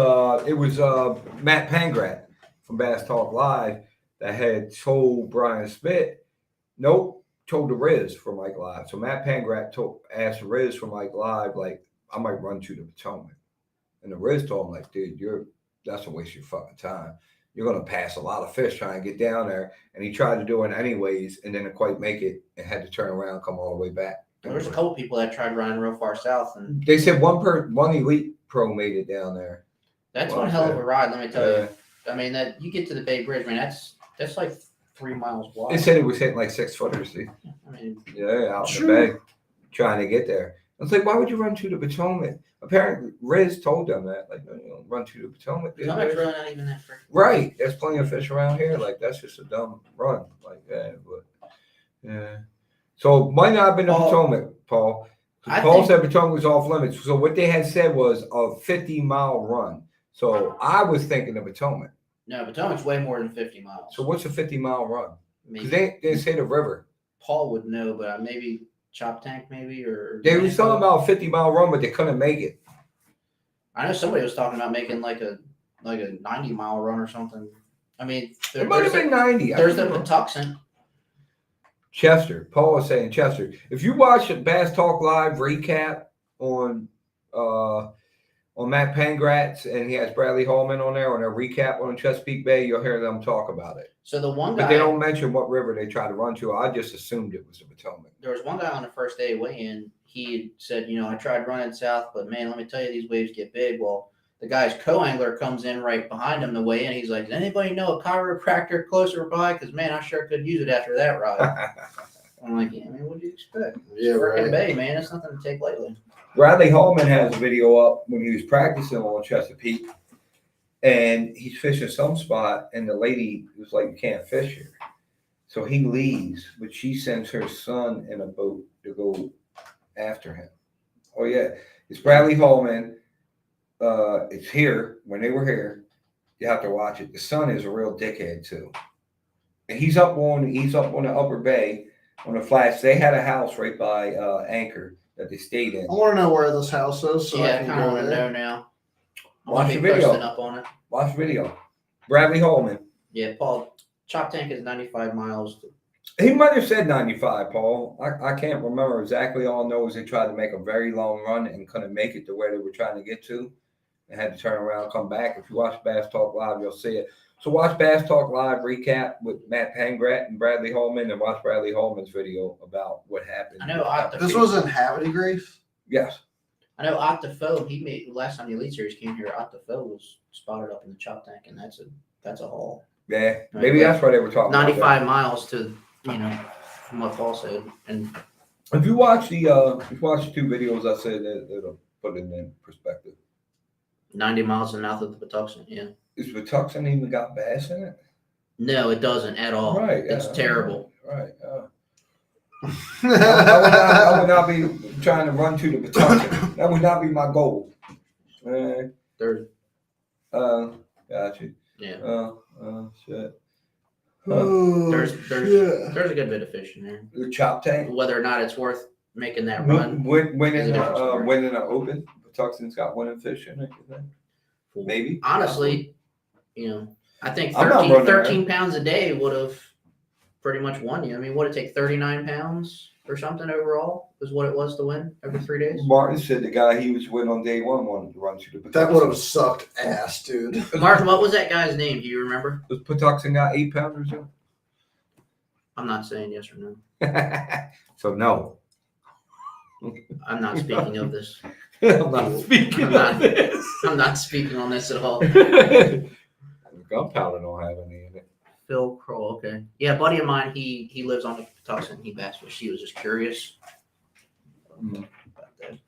Matt Pangrat from Bass Talk Live that had told Brian Smith, told the Riz from Ike Live. So Matt Pangrat asked Riz from Ike Live, like, I might run to the Potomac. And the Riz told him, like, dude, that's a waste of your fucking time. You're going to pass a lot of fish trying to get down there. And he tried to do it anyways and didn't quite make it and had to turn around and come all the way back. There was a couple people that tried running real far south, and They said one elite pro made it down there. that's Well, one hell of a ride. Let me tell Yeah. you. I mean, that you get to the Bay Bridge, man. That's like 3 miles wide. They said it was hitting like 6-footers. See? I mean, Yeah, out in Sure. the bay, trying to get there. I was like, why would you run to the Potomac? Apparently, Riz told them that, like, run to the Potomac. Potomac's really not even that freaking. Right. There's plenty of fish around here. Like, that's just a dumb run. Like, but yeah. So, might not have been the Potomac, Paul. Paul said Potomac was off limits. So, what they had said was a 50-mile run. So, I was thinking the Potomac. No, Potomac's way more than 50 miles. So, what's a 50-mile run? Maybe Because they say the river. Paul would know, but maybe Chop Tank, maybe or They was talking about a 50-mile run, but they couldn't make it. I know somebody was talking about making like a 90-mile run or something. I mean, It might have been 90. There's the Patuxent. Chester. Paul was saying Chester. If you watch the Bass Talk Live recap on Matt Pangratz, and he has Bradley Hallman on there on their recap on Chesapeake Bay, you'll hear them talk about it. So the one guy, but they don't mention what river they try to run to. I just assumed it was the Potomac. There was one guy on the first day of weigh-in. He said, I tried running south, but man, let me tell you, these waves get big. Well, the guy's co-angler comes in right behind him to weigh in. He's like, does anybody know a chiropractor closer by? Because, man, I sure could use it after that ride. I'm like, yeah, man, what do you expect? Yeah, Freaking Bay, man. That's nothing to take lightly. Bradley Hallman has a video up when he was practicing on Chesapeake, and he's fishing some spot, and the lady was like, you can't fish here. So he leaves, but she sends her son in a boat to go after him. Oh, yeah. It's Bradley Hallman. It's here. When they were here, you have to watch it. The son is a real dickhead, too. And he's up on the upper bay on the flats. They had a house right by Anchor that they stayed in. I want to know where this house is. So Yeah, I I can kind of go want to there. know now. Watch the I'll be video. posting up on it. Watch the video. Bradley Hallman. Yeah, Paul, Chop Tank is 95 miles. He might have said 95, Paul. I can't remember exactly. All I know is they tried to make a very long run and couldn't make it to where they were trying to get to. They had to turn around and come back. If you watch Bass Talk Live, you'll see it. So watch Bass Talk Live recap with Matt Pangrat and Bradley Hallman, and watch Bradley Hallman's video about what happened. I know This was in Havity Grace. Yes. I know Octafo, he made last time the Elite Series came here, Octafo was spotted up in the Chop Tank, and that's a haul. Yeah. Maybe that's why they were talking 95 miles to, from what Paul said. And if you watch the two videos I said, it'll put it in perspective. 90 miles to the mouth of the Patuxent, yeah. Is Patuxent even got bass in it? No, it doesn't at all. Right. It's terrible. Right. I would not be trying to run to the Patuxent. That would not be my goal. There's, Got you. yeah. Shit. There's a good bit of fish in there. The Chop Tank. Whether or not it's worth making that run. Winning an open. Patuxent's got winning fish in it. Maybe. Honestly, I think I'm not running 13 pounds a day would have pretty much won you. I mean, would it take 39 pounds or something overall is what it was to win over 3 days? Martin said the guy he was with on day one wanted to run to the Patuxent. That would have sucked ass, dude. Martin, what was that guy's name? Do you remember? Was Patuxent got 8 pounders in? I'm not saying yes or no. So no. I'm not speaking of this. I'm not speaking of this. I'm not speaking on this at all. Gunpowder don't have any in it. Phil Kroll, okay. Yeah, a buddy of mine, he lives on the Patuxent. He bass fish. He was just curious about that.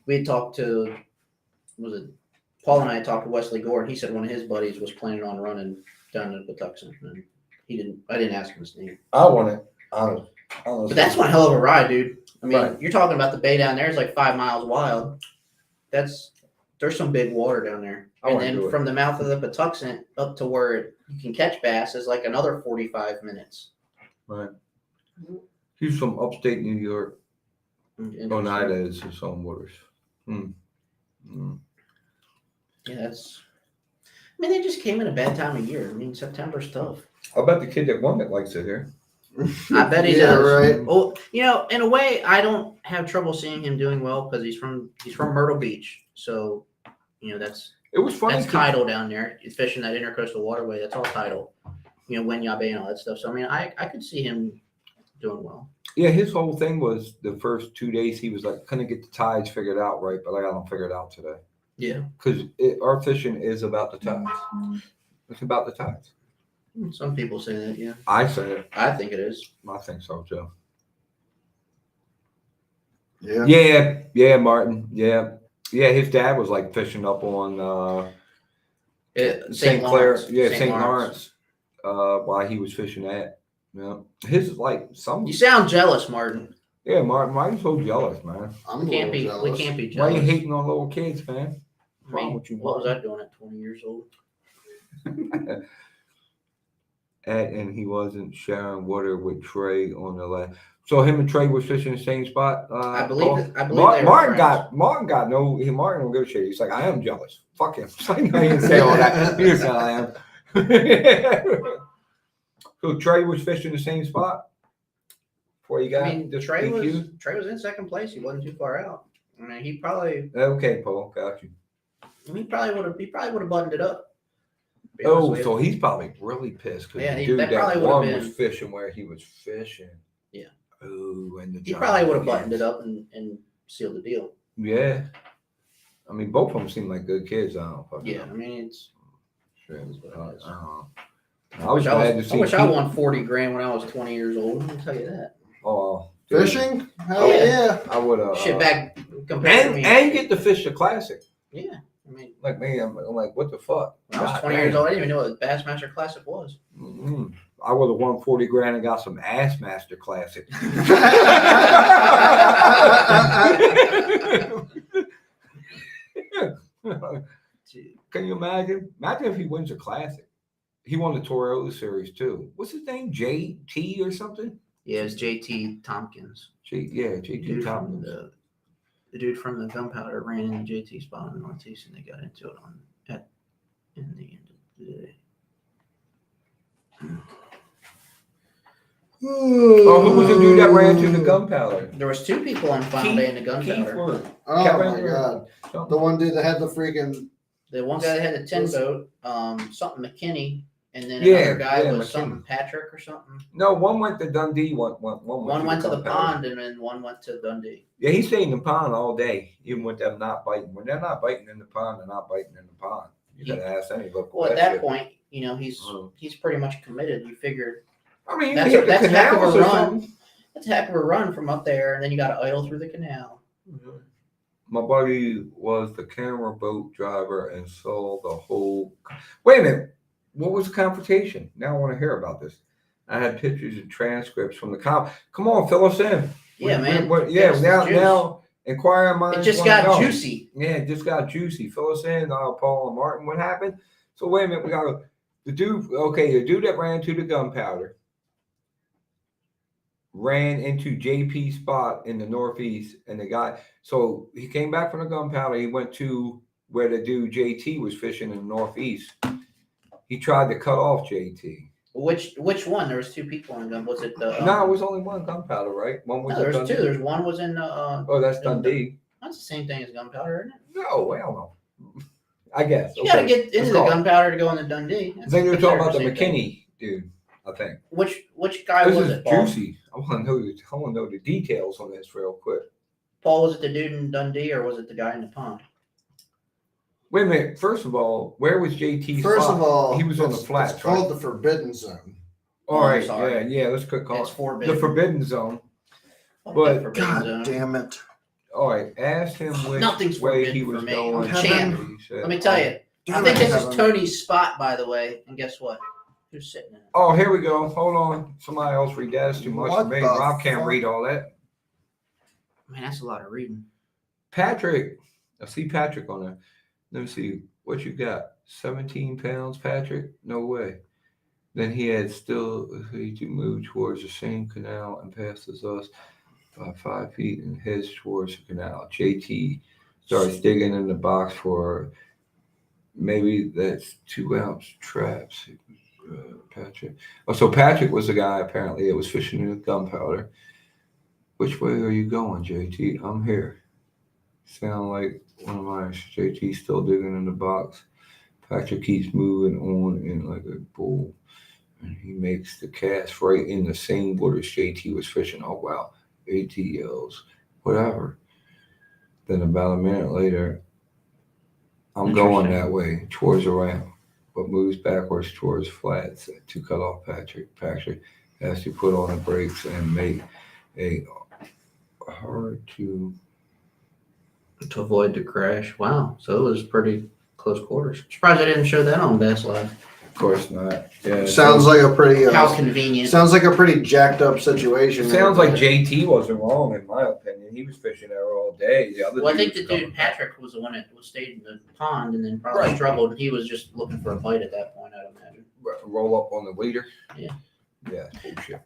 We had talked to, Paul and I had talked to Wesley Gore, and he said one of his buddies was planning on running down to the Patuxent. And I didn't ask him his name. I want it. But that's one hell of a ride, dude. I mean, Right. You're talking about the bay down there is like 5 miles wide. There's some big water down there. And then from the mouth of the Patuxent up to where you can catch bass is like another 45 minutes. Right. He's from upstate New York. Oneida is his own waters. Yeah, they just came in a bad time of year. I mean, September's tough. I bet the kid that won it likes it here. I bet he Yeah, does. right. Well, in a way, I don't have trouble seeing him doing well because he's from Myrtle Beach. So, that's It was funny. that's tidal down there. It's fishing that intercoastal waterway. That's all tidal. Wenya Bay and all that stuff. So, I mean, I could see him doing well. Yeah, his whole thing was the first 2 days he was like, couldn't get the tides figured out right, but I got them figured out today. Yeah. Because our fishing is about the tides. It's about the tides. Some people say that, yeah. I say it. I think it is. I think so, Joe. Yeah. Yeah, Martin. Yeah. His dad was like fishing up on St. Clair. Yeah, St. Lawrence. While he was fishing that. Yeah. His is like some. You sound jealous, Martin. Yeah, Martin's so jealous, man. I'm We can't be jealous. jealous. Why you hating on little kids, man? I mean, what was I doing at 20 years old? And he wasn't sharing water with Trey on the last. So him and Trey was fishing the same spot. I Paul? believe. I believe Martin, they were Martin got no. Martin don't give a shit. He's like, I am jealous. Fuck him. He didn't say all that. He didn't say I am. So Trey was fishing the same spot before you got. I mean, this Trey DQ? was in second place. He wasn't too far out. I mean, he probably Okay, Paul, got you. would have buttoned it up. to be honest Oh, with you. so he's probably really pissed because Yeah, the he- dude that that probably would've won been- was fishing where he was fishing. Yeah. Oh, and the He Giants probably would have again. buttoned it up and sealed the deal. Yeah. I mean, both of them seem like good kids. I don't fucking Yeah, know. I mean, it's. Shit, That's what it is. I was glad to see. I wish I won 40 grand when I was 20 years old. I'll tell you that. Oh, dude, Fishing? Hell Yeah. yeah. I would have. Shit back compared to me. And get to fish the classic. Yeah, I mean, Like me, I'm like, what the fuck? when I was God 20 years damn. old, I didn't even know what the Bassmaster Classic was. Mm-mm. I would have won 40 grand and got some Ass Master Classic. Can you imagine? Imagine if he wins a classic. He won the Toyota Series too. What's his name? JT or something? Yeah, it's JT Tompkins. JT Dude from Tompkins. the dude from the Gunpowder ran in the JT spot in the Northeast, and they got into it in the end of the day. Oh, who was the dude that ran to the Gunpowder? There was two people on final day in the Gunpowder. Word. Oh Kevin my or god. something? The one dude that had the freaking. The one guy that had the 10 boat, something McKinney, and then Yeah, another guy yeah, was McKinney. something Patrick or something. No, one went to Dundee. One One went to the Gunpowder. pond, and then one went to Dundee. Yeah, he stayed in the pond all day, even with them not biting. When they're not biting in the pond, they're not biting in the pond. You gotta ask any local. Well, at that shit. point, he's pretty much committed. You figured I mean, that's he hit the a heck of canals a or run. something. That's a heck of a run from up there, and then you got to idle through the canal. My buddy was the camera boat driver and saw the whole. Wait a minute, what was the confrontation? Now I want to hear about this. I had pictures and transcripts from the Come on, fill us in. Yeah, man. Yeah, Give us now the juice. now inquiring minds. It just wanna got know. juicy. Yeah, it just got juicy. Fill us in, Paul and Martin. What happened? So wait a minute, we got the dude. Okay, the dude that ran to the Gunpowder ran into JP's spot in the Northeast, and the guy. So he came back from the Gunpowder. He went to where the dude JT was fishing in the Northeast. He tried to cut off JT. Which one? There was two people on gun. Was it the? No, it was only one Gunpowder, right? One was. No, in there's Dundee. two. There's one was in. Oh, that's Dundee. That's the same thing as Gunpowder, isn't it? No, I don't know. I guess. You got to Okay. get into Let's the go. Gunpowder to go into Dundee. I think they were talking about the Same thing. McKinney dude. I think. Which guy This was is it? Paul? juicy. I want to know the details on this real quick. Paul, was it the dude in Dundee or was it the guy in the pond? Wait a minute. First of all, where was JT? First of all, he was on the it's- flats, It's called right? the Forbidden Zone. All I'm right. sorry. Yeah. Let's quick call It's it forbidden. the Forbidden Zone. Fuck but- that forbidden God zone. damn it. All right. Ask him which Nothing's way forbidden he for was me. going. I'm champ. He said, Let me tell you. I Damn think it, this is Kevin. Tony's spot, by the way. And guess what? Who's sitting in it? Oh, here we go. Hold on. Somebody else read that. It's too much What for me. the Rob can't fuck? read all that. Man, that's a lot of reading. Patrick. I see Patrick on there. Let me see. What you got? 17 pounds, Patrick? No way. Then he had still to move towards the same canal and passes us by 5 feet and heads towards the canal. JT starts digging in the box for maybe that's 2 ounce traps. Patrick. Oh, so Patrick was the guy apparently that was fishing in the Gunpowder. Which way are you going, JT? I'm here. Sound like one of mine. JT still digging in the box. Patrick keeps moving on in like a bull. And he makes the cast right in the same waters JT was fishing. Oh, wow. AT yells, whatever. Then about a minute later, I'm going that way towards the ramp, but moves backwards towards flats to cut off Patrick. Patrick has to put on the brakes and make a hard to. To avoid the crash. Wow. So it was pretty close quarters. Surprised I didn't show that on Bass Live. Of course not. Yeah. Sounds like a pretty. How convenient. Sounds like a pretty jacked up situation. It sounds like there. JT wasn't wrong in my opinion. He was fishing there all day. The other Well, I think dude the was dude coming back. Patrick was the one that stayed in the pond and then probably Right. struggled. And he was just looking for a bite at that point, I'd imagine. Roll up on the leader. Yeah. Yeah, bullshit.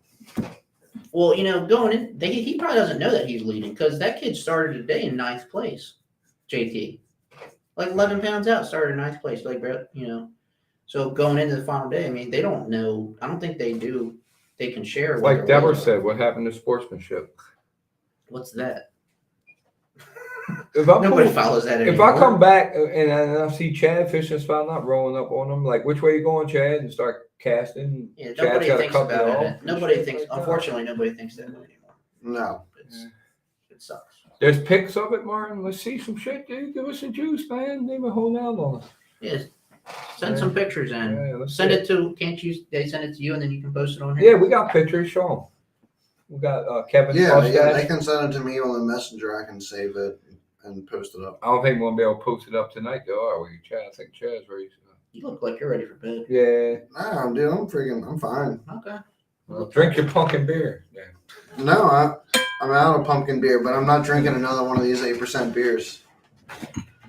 Well, going in, he probably doesn't know that he's leading because that kid started today in 9th place. JT, like 11 pounds out, started in 9th place. Like, so going into the final day, I mean, they don't know. I don't think they do. They can share. what Like their Deborah weights are. said, what happened to sportsmanship? What's that? If I Nobody pull- follows that If anymore. I come back and I see Chad fishing spot, I'm not rolling up on him. Like, which way you going, Chad? And start casting. Yeah, Chad's nobody gotta thinks cut me about off it. and Nobody shit thinks. like that. Unfortunately, nobody thinks that way anymore. No. It sucks. There's pics of it, Martin. Let's see some shit, dude. Give us some juice, man. They've been holding out on us. Yeah, send some pictures in. Yeah, let's Send see it to. Can't you? They send it to you, and then you can post it on here. Yeah, we got pictures. Show them. We got Kevin's Yeah, mustache. they can send it to me on the messenger. I can save it and post it up. I don't think we'll be able to post it up tonight, though, are we? Chad, I think Chad's ready. You look like you're ready for bed. Yeah. Nah, dude, I'm fine. Okay. Well, drink your pumpkin beer. Yeah. No, I'm out of pumpkin beer, but I'm not drinking another one of these 8% beers.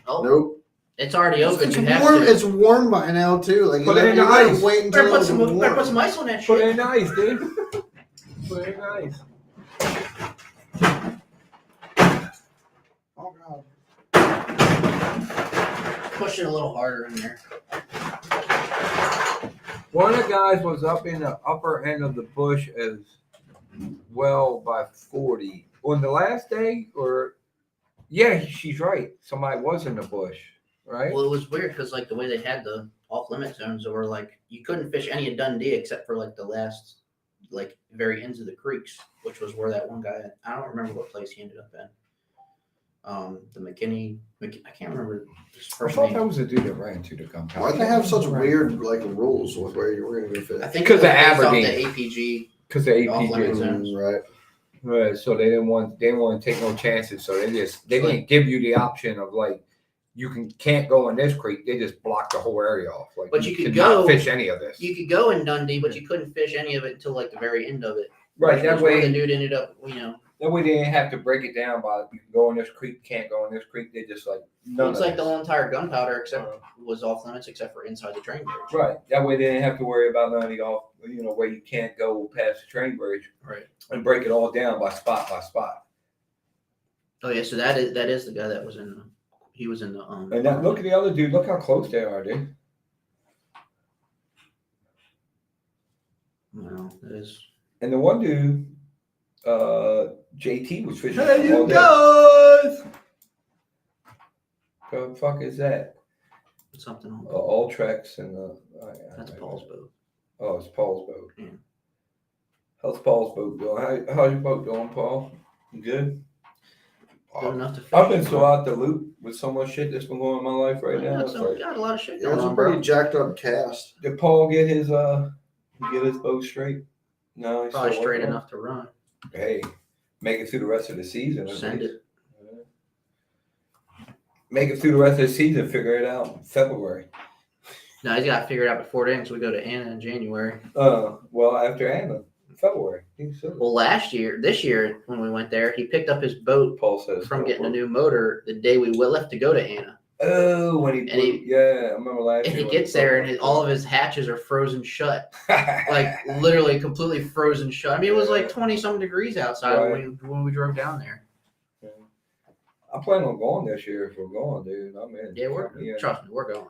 Oh, Nope. it's already open. It's You have warm. to. It's warm by now too. Like Put it in you the gotta ice. wait until Better put it's some. warm. Better put some ice on that Put it shit. in ice, dude. Put it in ice. Oh god. Push it a little harder in there. One of the guys was up in the upper end of the bush as well by 40. On the last day, or yeah, she's right. Somebody was in the bush, right? Well, it was weird because like the way they had the off limit zones, were like you couldn't fish any of Dundee except for like the last, like very ends of the creeks, which was where that one guy. I don't remember what place he ended up in. The McKinney. I can't remember his I first thought name. that was the dude that ran to the compound. Why'd they have such weird like rules with where you were gonna go fish? I think 'Cause it was of based off Aberdeen. the APG. Because the Off limit APG. zones. Right. Right, so they didn't want to take no chances. So they didn't give you the option of like you can't go in this creek. They just blocked the whole area off. Like, But you could not go- fish any of this. You could go in Dundee, but you couldn't fish any of it until like the very end of it. Right, Which that was where the way dude ended up. that way they didn't have to break it down by you can go in this creek, can't go in this creek. They just like none It's of like the this. whole entire gunpowder except was off limits except for inside the train bridge. Right, that way they didn't have to worry about none of the off. Where you can't go past the train bridge Right. and break it all down by spot by spot. Oh yeah, so that is the guy that was in the. He was in the. And now look at the other dude. Look how close they are, dude. Well, that is. And the one dude, JT was fishing. Hey, all you day. guys! The fuck is that? Something on. All tracks and That's Paul's boat. Oh, it's Paul's boat. Yeah. How's Paul's boat doing? How's your boat doing, Paul? You good? Good enough to fish. I've been so out the loop with so much shit that's been going on in my life right now. It's like, Got a lot of shit It going was a on, pretty bro. jacked up cast. did Paul get his boat straight? No, he's Probably still straight working on enough to run. it. Hey, make it through the rest of the season. at Send least. it. Make it through the rest of the season. Figure it out in February. No, he's got to figure it out before then, so we go to Anna in January. Well, after Anna, February. I think so. Well, this year when we went there, he picked up his boat Paul says from getting a new motor the day we left to go to Anna. Oh, when And he- yeah, I remember last And year. he when gets there and all of his hatches are frozen shut. Like literally completely frozen shut. I mean, it was like 20-some degrees outside when we drove down there. I plan on going this year if we're going, dude. I'm in. Yeah, trust me, we're going.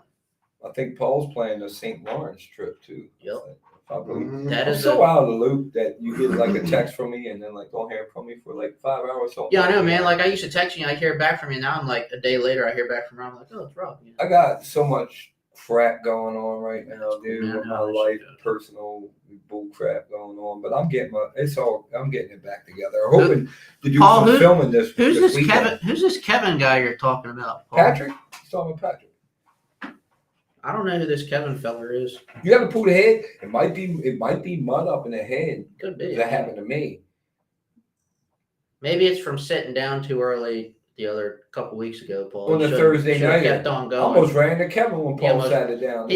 I think Paul's planning a St. Lawrence trip too. Yep. If I believe. Mhm. That I'm is so out of the loop that you get like a text from me and then like don't hear from me for like 5 hours. So Yeah, I know, man. Like I used to text you, I hear back from you. Now I'm like a day later, I hear back from Rob. I'm like, oh, it's Rob. You know? I got so much crap going on right now, dude. Man, With my how that life, shit goes. personal bull crap going on. But I'm getting it back together. I'm hoping to do Paul, some filming this. Who's this weekend. Kevin? Who's this Kevin guy you're talking about? Paul? Patrick? He's talking about Patrick. I don't know who this Kevin feller is. You got to pull the head. It might be mud up in the head. Could be. That happened to me. Maybe it's from sitting down too early the other couple weeks ago, Paul. On the Should've- Thursday should've night. kept on I going. almost ran into Kevin when He Paul almost- sat it down.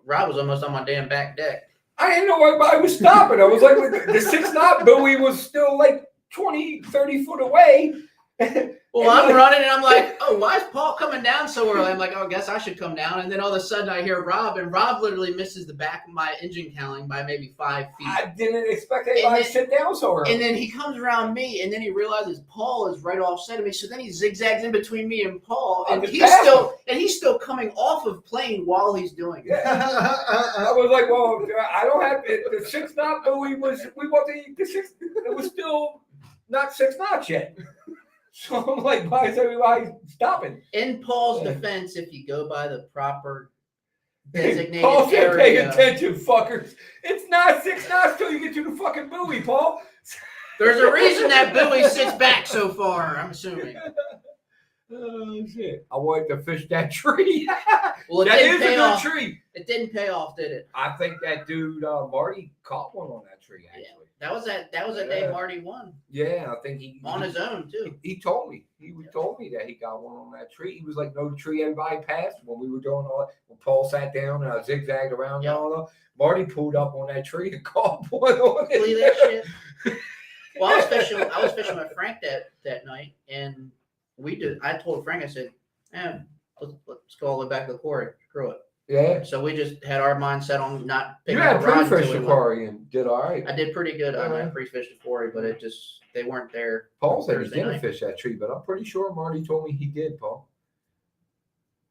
Rob was almost on my damn back deck. I didn't know why I was stopping. I was like, the 6 knot buoy was still like 20, 30 foot away. Well, I'm running and I'm like, oh, why is Paul coming down so early? I'm like, oh, I guess I should come down. And then all of a sudden I hear Rob, and Rob literally misses the back of my engine cowling by maybe 5 feet. I didn't expect anybody to sit down so early. And then he comes around me, and then he realizes Paul is right offset of me. So then he zigzags in between me and Paul, and he's still coming off of plane while he's doing it. I was like, well, I don't have it. The 6 knot buoy was it was still not 6 knots yet. So I'm like, why is everybody stopping? In Paul's defense, if you go by the proper designated Paul said, area, pay attention, fuckers. It's not 6 knots till you get to the fucking buoy, Paul. there's a reason that buoy sits back so far, I'm assuming. Oh shit! I wanted to fish that tree. Well, that is a good tree. It didn't pay off, did it? I think that dude Marty caught one on that tree. Actually, that was that day Marty won. Yeah, I think he on his own too. He told me. Told me that he got one on that tree. He was like, "No tree, everybody passed." When we were doing all that, when Paul sat down and I zigzagged around, Marty pulled up on that tree and caught one on it. Believe that shit. Well, I was fishing with Frank that night, and I told Frank, I said, let's go all the way back to the quarry. Screw it. Yeah. So we just had our mind set on not picking You had up a rod pre-fish the quarry and did all right. I did pretty good on that pre-fish the quarry, but they weren't there. Paul said he Thursday didn't night. fish that tree, but I'm pretty sure Marty told me he did, Paul.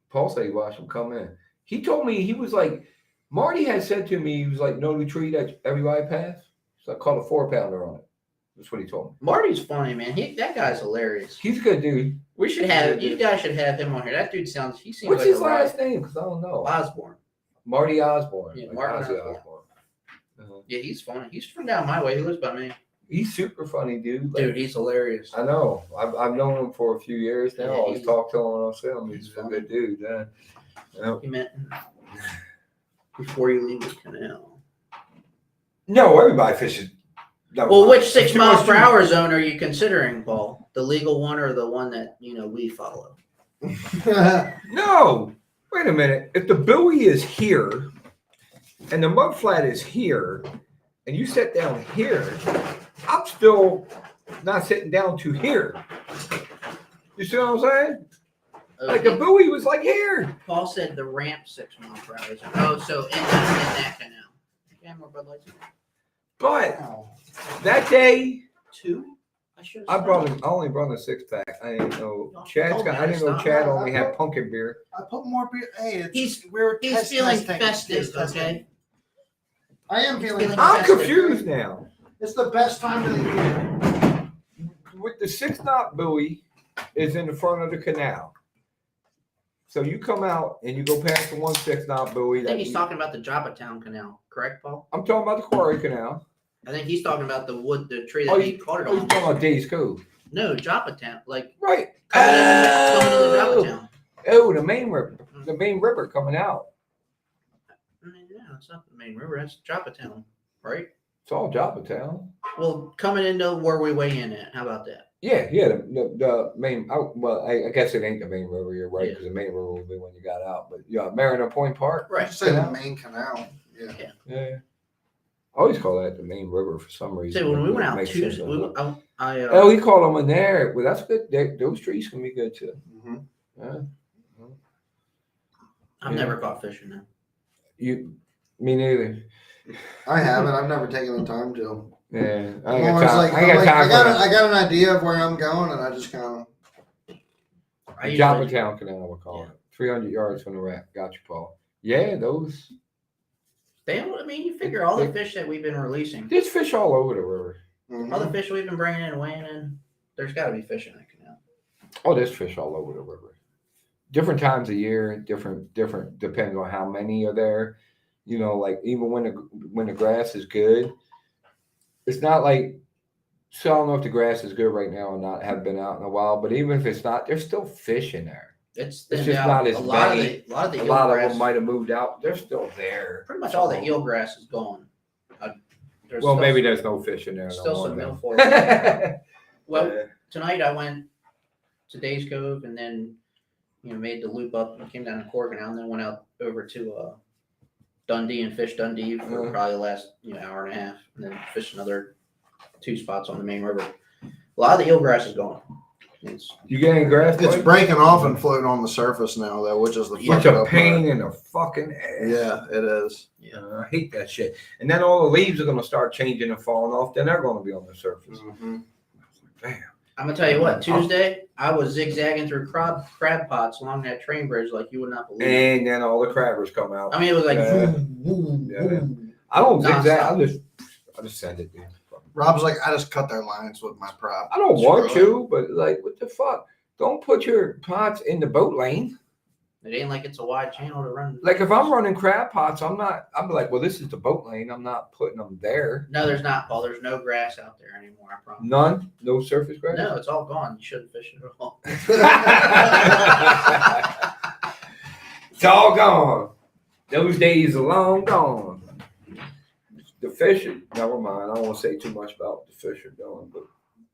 Paul said he watched him come in. He told me, he was like, Marty had said to me, he was like, know the tree that everybody passed? So I caught a 4-pounder on it. That's what he told me. Marty's funny, man. That guy's hilarious. He's a good dude. We should have you guys should have him on here. That dude seems What's like his last name? Because I don't know. Osborne. Marty Osborne. Yeah, like Martin Ozzy Osborne. Yeah, he's funny. He's from down my way. He lives by me. He's super funny, dude. Dude, he's hilarious. I know. I've known him for a few years now. Yeah, I always talk to him on film. He's a good dude. He met before you leave the canal. No, everybody fishes. Well, which 6 miles per hour zone are you considering, Paul? The legal one or the one that we follow? No. Wait a minute. If the buoy is here and the mud flat is here and you sit down here, I'm still not sitting down to here. You see what I'm saying? Like the buoy was like here. Paul said the ramp 6 miles per hour zone. Oh, so in that canal. Yeah, more Bud Lights. But that day, 2? I only brought a 6-pack. I didn't know I didn't know Chad only had pumpkin beer. I put more beer. Hey, he's test feeling testing. festive, Taste okay? testing. I am feeling. I'm festive. confused now. It's the best time of the year. With the 6-knot buoy is in the front of the canal. So you come out and you go past the 1 6-knot buoy. I think he's talking about the Joppatown Canal, correct, Paul? I'm talking about the quarry canal. I think he's talking about the tree that he caught it You're on. talking about Days Cove. No, Joppatown, like Right. coming into Joppatown. Oh, the main river coming out. I mean, yeah, it's not the main river. That's Joppatown, right? It's all Joppatown. Well, coming into where we weigh in at. How about that? Yeah. The main. I guess it ain't the main river. You're right, because the main river will be when you got out. But yeah, Mariner Point Park. Right. Say the main canal. Yeah. I always call that the main river for some reason. So when we went out Makes Tuesday, sense. he He called them in there. Well, that's good. Those trees can be good too. Mm-hmm. Yeah. I've never caught fish in there. Me neither. I haven't. I've never taken the time to. Yeah, I got an idea of where I'm going, and I just kind of. Joppatown Canal, we'll call it. 300 yards from the wreck. Got you, Paul. Yeah, those. You figure all the fish that we've been releasing, There's fish all over the river. Mm-hmm. all the fish we've been bringing in and weighing in, there's got to be fish in that canal. Oh, there's fish all over the river. Different times of year, different depends on how many are there. Like even when the grass is good, it's not like. So I don't know if the grass is good right now or not. Have been out in a while, but even if it's not, there's still fish in there. It's just out. not as a lot many. of the A eel lot of grass, them might have moved out. They're still there. pretty much all the eel grass is gone. Well, maybe there's no fish in there. still some no milfoil. more. Well, tonight I went to Days Cove and then made the loop up and came down to Cork and then went out over to Dundee and fished Dundee for probably the last hour and a half, and then fished another 2 spots on the main river. A lot of the eelgrass is gone. You get any grass? It's Mike? breaking off and floating on the surface now, though, which is the It's fucked a up pain part. in the fucking ass. Yeah, it is. Yeah. I hate that shit. And then all the leaves are gonna start changing and falling off. Then they're gonna be on the surface. Mm-hmm. Damn. I'm gonna tell you what. Tuesday, I was zigzagging through crab pots along that train bridge like you would not believe. And then all the crabbers come out. I mean, it was like, Yeah. boom, boom, Yeah. boom. I don't zigzag. Nonstop. I just send it. Dude. Rob's like, I just cut their lines with my prop. I don't Screw want it. to, but like, what the fuck? Don't put your pots in the boat lane. It ain't like it's a wide channel to run. Like if I'm running crab pots, I'm like, well, this is the boat lane. I'm not putting them there. No, there's not, Paul. There's no grass out there anymore. I promise. None? No surface grass? No, it's all gone. You shouldn't fish it at all. It's all gone. Those days are long gone. The fishing, never mind. I don't want to say too much about what the fish are doing, but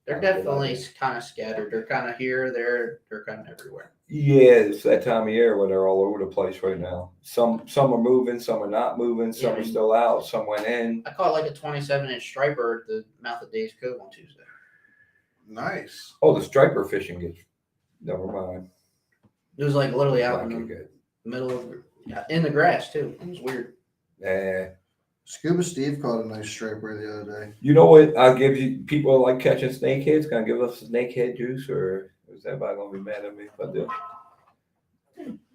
They're definitely kind of scattered. They're kind of here, there. They're kind of everywhere. yeah, it's that time of year where they're all over the place right now. Some are moving, some are not moving, some are still out, some went in. I caught like a 27-inch striper at the mouth of Dave's Cove on Tuesday. Nice. Oh, the striper fishing gets. Never mind. It was like literally out Like in it the good. middle of, in the grass too. It was weird. Scuba Steve caught a nice striper the other day. You know what? I'll give you people like catching snakeheads. Can I give us snakehead juice, or is everybody gonna be mad at me if I do?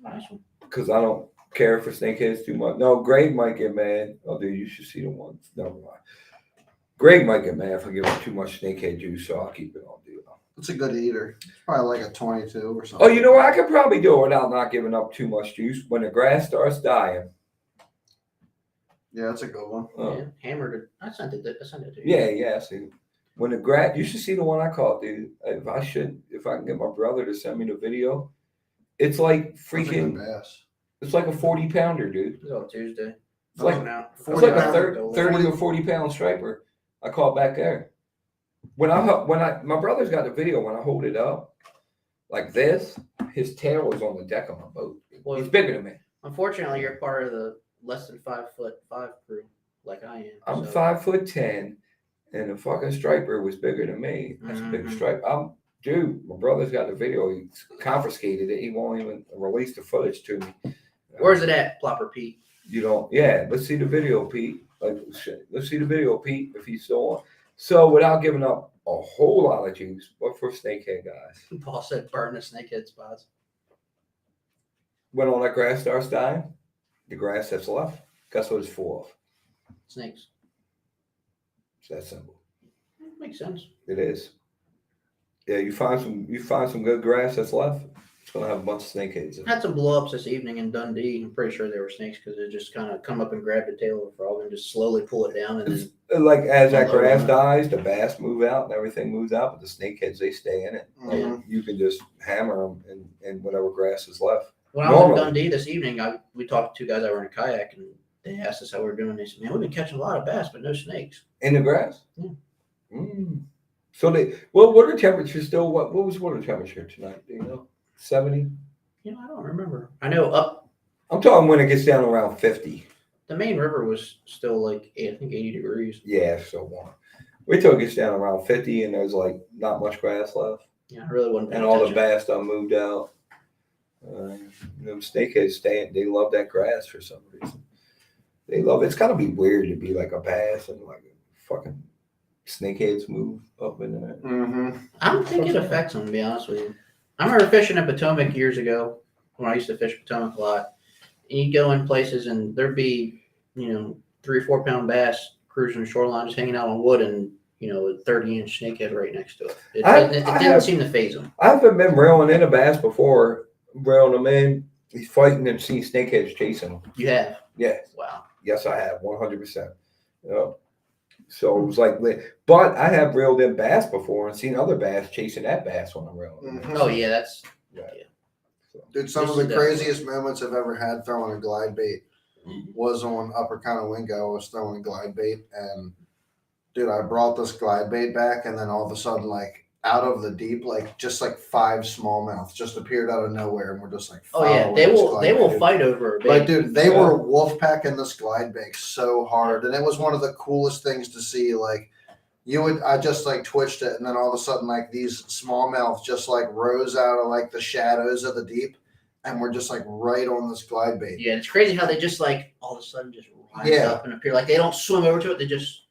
Nice one. Because I don't care for snakeheads too much. No, Greg might get mad. Oh, dude, you should see the ones. Never mind. Greg might get mad if I give him too much snakehead juice, so I'll keep it on deal. It's a good eater. It's probably like a 22 or something. Oh, you know what? I could probably do it without not giving up too much juice. When the grass starts dying. Yeah, that's a good one. Oh. Yeah, hammered it. I sent it to you. Yeah. See, when the grass, you should see the one I caught, dude. If I can get my brother to send me the video, it's like That's a good freaking. bass. It's like a 40-pounder, dude. It was on Tuesday. It's like Now. it's like a 40 30 or 40-pound striper. I caught back there. When my brother's got the video. When I hold it up like this, his tail is on the deck of my boat. Well, He's bigger than me. Unfortunately, you're part of the less than 5'5" crew, like I am. I'm so- 5'10", and the fucking striper was bigger than me. That's a big Mhm. stripe. Dude, my brother's got the video. He confiscated it. He won't even release the footage to me. Where's it at, Plopper Pete? You don't. Yeah, let's see the video, Pete. Like, shit. Let's see the video, Pete, if he's still on. So, without giving up a whole lot of juice, but for snakehead guys, Paul said burn the snakehead spots. when all that grass starts dying, the grass that's left, guess what it's full of? Snakes. It's that simple. Makes sense. It is. Yeah, you find some good grass that's left. It's gonna have a bunch of snakeheads. In it. Had some blow-ups this evening in Dundee. I'm pretty sure they were snakes because they just kind of come up and grab the tail of the frog and just slowly pull it down. And then, Like as that All over grass it. dies, the bass move out and everything moves out, but the snakeheads they stay in it. Like, Mhm. you can just hammer them in whatever grass is left. when I was in Normally. Dundee this evening, we talked to two guys that were in a kayak and they asked us how we were doing. They said, "Man, we've been catching a lot of bass, but no snakes." In the grass? Yeah. So what are temperatures still? What was water temperature tonight? Do you know? 70? You know, I don't remember. I know up I'm talking when it gets down around 50. the main river was still like I think 80 degrees. Yeah, it's so warm. Wait till it gets down around 50 and there's like not much grass left. Yeah, I really wasn't. And paying all the attention. bass done moved out. Them snakeheads they love that grass for some reason. They love it. It's gotta be weird to be like a bass and like fucking snakeheads move up in there. Mm-hmm. I don't think it affects them, to be honest with you. I remember fishing at Potomac years ago when I used to fish Potomac a lot. And you'd go in places and there'd be, 3 or 4 pound bass cruising the shoreline, just hanging out on wood and, a 30-inch snakehead right next to it. It didn't seem to phase them. I haven't been reeling in a bass before, reeling them in. He's fighting and seeing snakeheads chasing him. You have? Yes. Wow. Yes, I have 100%. So it was like, but I have reeled in bass before and seen other bass chasing that bass when I'm reeling. them in. Mhm. Oh, yeah, that's. Dude, some of the craziest moments I've ever had throwing a glide bait was on Upper Conowingo. I was throwing a glide bait, and dude, I brought this glide bait back, and then all of a sudden, like out of the deep, just 5 smallmouths just appeared out of nowhere, and we're just like, Oh, yeah, they will fight over a bait. Like, dude, they were wolf packing this glide bait so hard, and it was one of the coolest things to see. Like, I just like twitched it, and then all of a sudden, like these smallmouths just like rose out of like the shadows of the deep, and we're just like right on this glide bait. Yeah, it's crazy how they just like all of a sudden just rise up and appear. Like they don't swim over to it; they just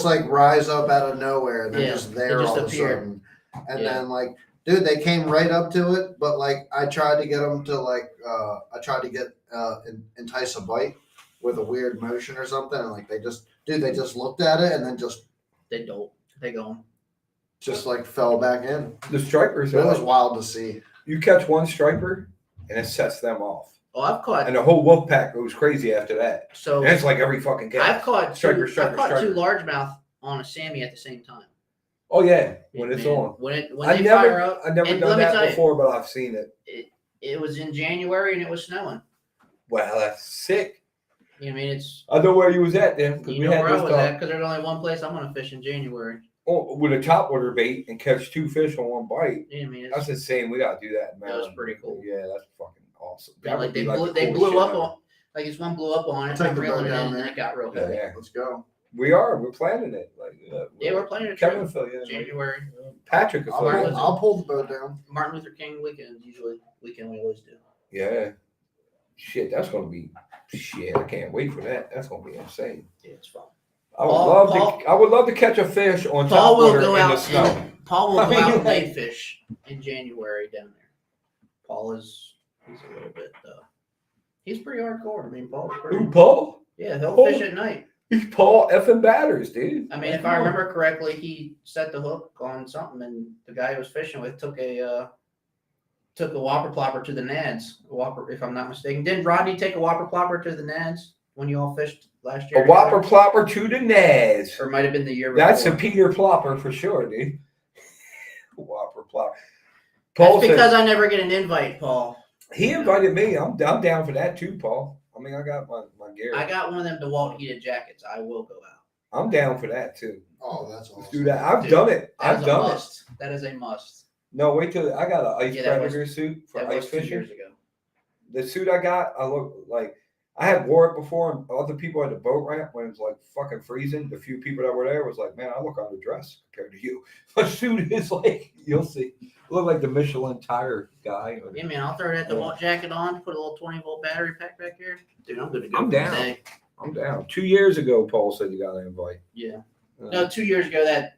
like rise up out of nowhere, and they're just there just all appear. of a sudden. And then like, dude, they came right up to it, but like I tried to get them to like, entice a bite with a weird motion or something, and like they just looked at it and then they don't. They go. Just like fell back in. The stripers. It was wild to see. You catch one striper, and it sets them off. Oh, I've caught. And the whole wolf pack goes crazy after that. So and it's like every fucking cat. I've caught striper. two largemouth on a Sammy at the same time. Oh yeah, when it's on. When they fire up. I've never done that before, but I've seen it. It was in January and it was snowing. Wow, that's sick. You know what I mean? I know where you was at then. You know where I was at because there's only one place I'm gonna fish in January. Oh, with a topwater bait and catch 2 fish on one bite. You know what I mean? That's insane. We gotta do that, man. That was pretty cool. Yeah, that's fucking awesome. Yeah, like they blew up on, like this one blew up on it, Take the reeling boat it down in, there. and it got real heavy. Yeah, Let's go. we're planning it. Like We're planning it. Kevin will fill you in. January. Patrick will fill you in. I'll pull the boat down. Martin Luther King weekend usually weekend we always do. Yeah. Shit, that's gonna be shit. I can't wait for that. That's gonna be insane. Yeah, it's fun. I would love to catch a fish on Paul top will water go in out. the snow. Paul will go out and bait fish in January down there. Paul he's a little bit. He's pretty hardcore. I mean, Paul's pretty. Who, Paul? Yeah, he'll Paul? fish at night. He's Paul effing Batters, dude. I mean, if I remember correctly, he set the hook on something, and the guy he was fishing with took a whopper plopper to the nads. A whopper, if I'm not mistaken. Didn't Rodney take a whopper plopper to the nads when you all fished last year? A whopper plopper to the nads. Or it might have been the year before. That's a Peter Plopper for sure, dude. Whopper plopper. That's because I never get an invite, Paul. He invited me. I'm down for that too, Paul. I mean, I got my gear. I got one of them DeWalt heated jackets. I will go out. I'm down for that too. Oh, that's awesome. Let's do that. I've done it. I've done it. That is a must. No, wait till I got an ice predator suit for ice fishing. 2 years ago. The suit I got, I look like I had wore it before, and other people at the boat ramp when it was like fucking freezing. The few people that were there was like, "Man, I look underdressed compared to you." My suit is like, you'll see, I look like the Michelin tire guy. Yeah, man, I'll throw that DeWalt jacket on, put a little 20-volt battery pack back here. Dude, I'm good to go. I'm down. Today. I'm down. 2 years ago, Paul said you got an invite. Yeah. No, 2 years ago that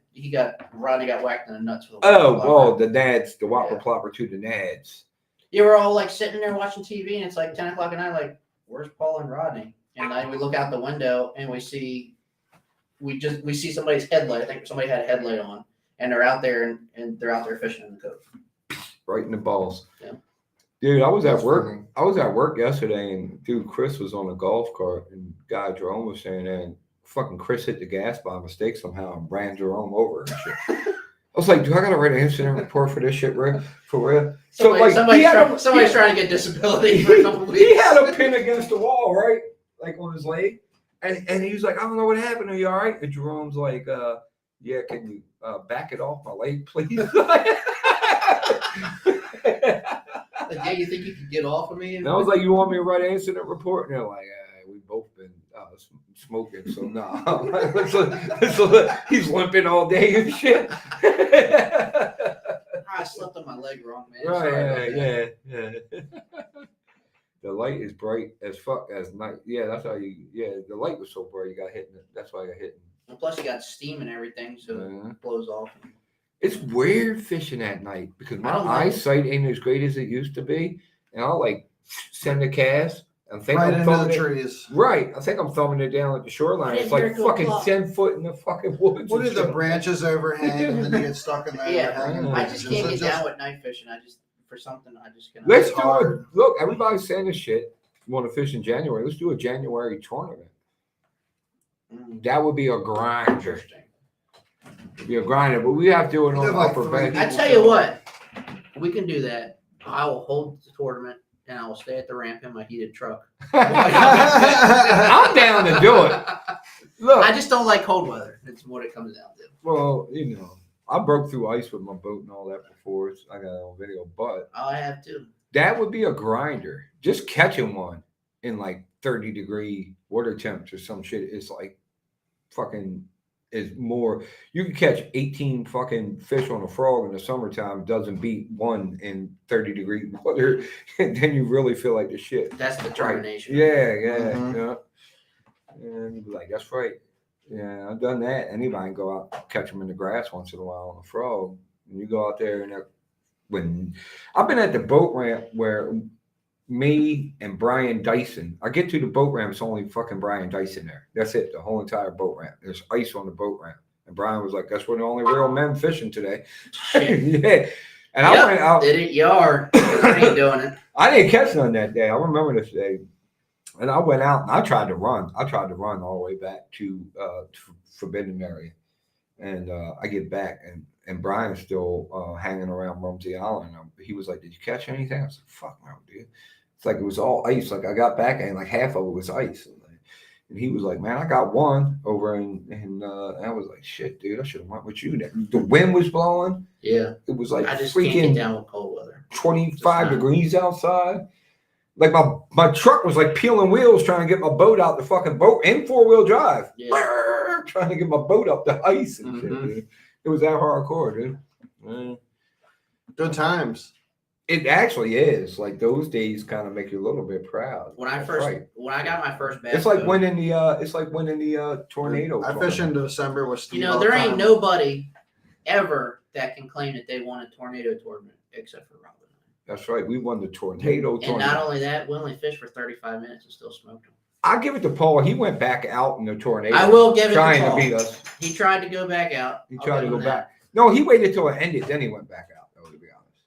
Rodney got whacked in the nuts with a the nads, the whopper plopper to the nads. You were all like sitting there watching TV, and it's like 10 o'clock at night. Like, where's Paul and Rodney? And then we look out the window, and we see somebody's headlight. I think somebody had a headlight on, and they're out there, and they're out there fishing in the cove. Right in the balls. Yeah. Dude, I was at work. Funny. I was at work yesterday, and dude, Chris was on a golf cart, and guy Jerome was saying that, and fucking Chris hit the gas by mistake somehow and ran Jerome over and shit. I was like, do I gotta write an incident report for this shit, bro? For real? Somebody's trying to get disability for a couple weeks. He had a pin against the wall, right? Like on his leg. And he was like, I don't know what happened. Are you all right? And Jerome's like, yeah, can you back it off my leg, please? Like, yeah, you think you could get off of me? And I was like, you want me to write an incident report? And they're like, we've both been smoking, so nah. He's limping all day and shit. I slept on my leg wrong, man. Right, yeah. The light is bright as fuck as night. Yeah, that's how the light was so bright you got hit. That's why I got hit. And plus, you got steam and everything, so it blows off. It's weird fishing at night because my eyesight ain't as great as it used to be. And I'll like send a cast. I think right I'm into the thumbing trees. Right. I think I'm thumbing it down at the shoreline. It's like fucking 10 foot in the fucking woods. What do the branches overhang and then you get stuck in that? Yeah, I just can't get down with night fishing. I just cannot. Let's do it. Look, everybody's saying this shit. You want to fish in January? Let's do a January tournament. That would be a grinder. It'd be a grinder, but we have to do it on the upper bank. I tell you what, we can do that. I will hold the tournament. And I will stay at the ramp in my heated truck. I'm down to do it. Look, I just don't like cold weather. It's what it comes down to. Well, I broke through ice with my boat and all that before. I got it on video, but I have too. That would be a grinder. Just catching one in like 30-degree water temps or some shit is like fucking is more. You can catch 18 fucking fish on a frog in the summertime. Doesn't beat one in 30-degree water. And then you really feel like the shit. That's determination. Yeah. Mhm. And you'd be like, that's right. Yeah, I've done that. Anybody can go out catch them in the grass once in a while on a frog. And you go out there and when I've been at the boat ramp where me and Brian Dyson, I get to the boat ramp, it's only fucking Brian Dyson there. That's it, the whole entire boat ramp. There's ice on the boat ramp. And Brian was like, that's where the only real men fishing today. Yeah. And I went out. Did it yard. I ain't doing it. I didn't catch none that day. I remember this day. And I went out and I tried to run. I tried to run all the way back to Forbidden Area. And I get back and Brian's still hanging around Rumsey Island. He was like, did you catch anything? I was like, fuck no, dude. It's like it was all ice. Like I got back and like half of it was ice. And he was like, man, I got one over and I was like, shit, dude, I should have went with you. The wind was blowing. Yeah. It was like I just can't freaking get down with cold weather. 25 degrees outside. Like my truck was like peeling wheels trying to get my boat out the fucking boat in 4-wheel drive. Yeah. Trying to get my boat up the ice and shit, Mhm. dude. It was that hardcore, dude. Good times. It actually is. Like those days kind of make you a little bit proud. When I That's first right. when I got my first bass It's like boat, winning the tornado. I fish in December with Steve. you know, all there the ain't time. nobody ever that can claim that they won a tornado tournament except for Robin. That's right. We won the tornado. And not only that, we only fished for 35 minutes and still smoked them. I give it to Paul. He went back out in the tornado. I will give it trying to to Paul. beat us. He tried to go back out. He I'll tried to give go him back. that. No, he waited till it ended. Then he went back out. Though, to be honest.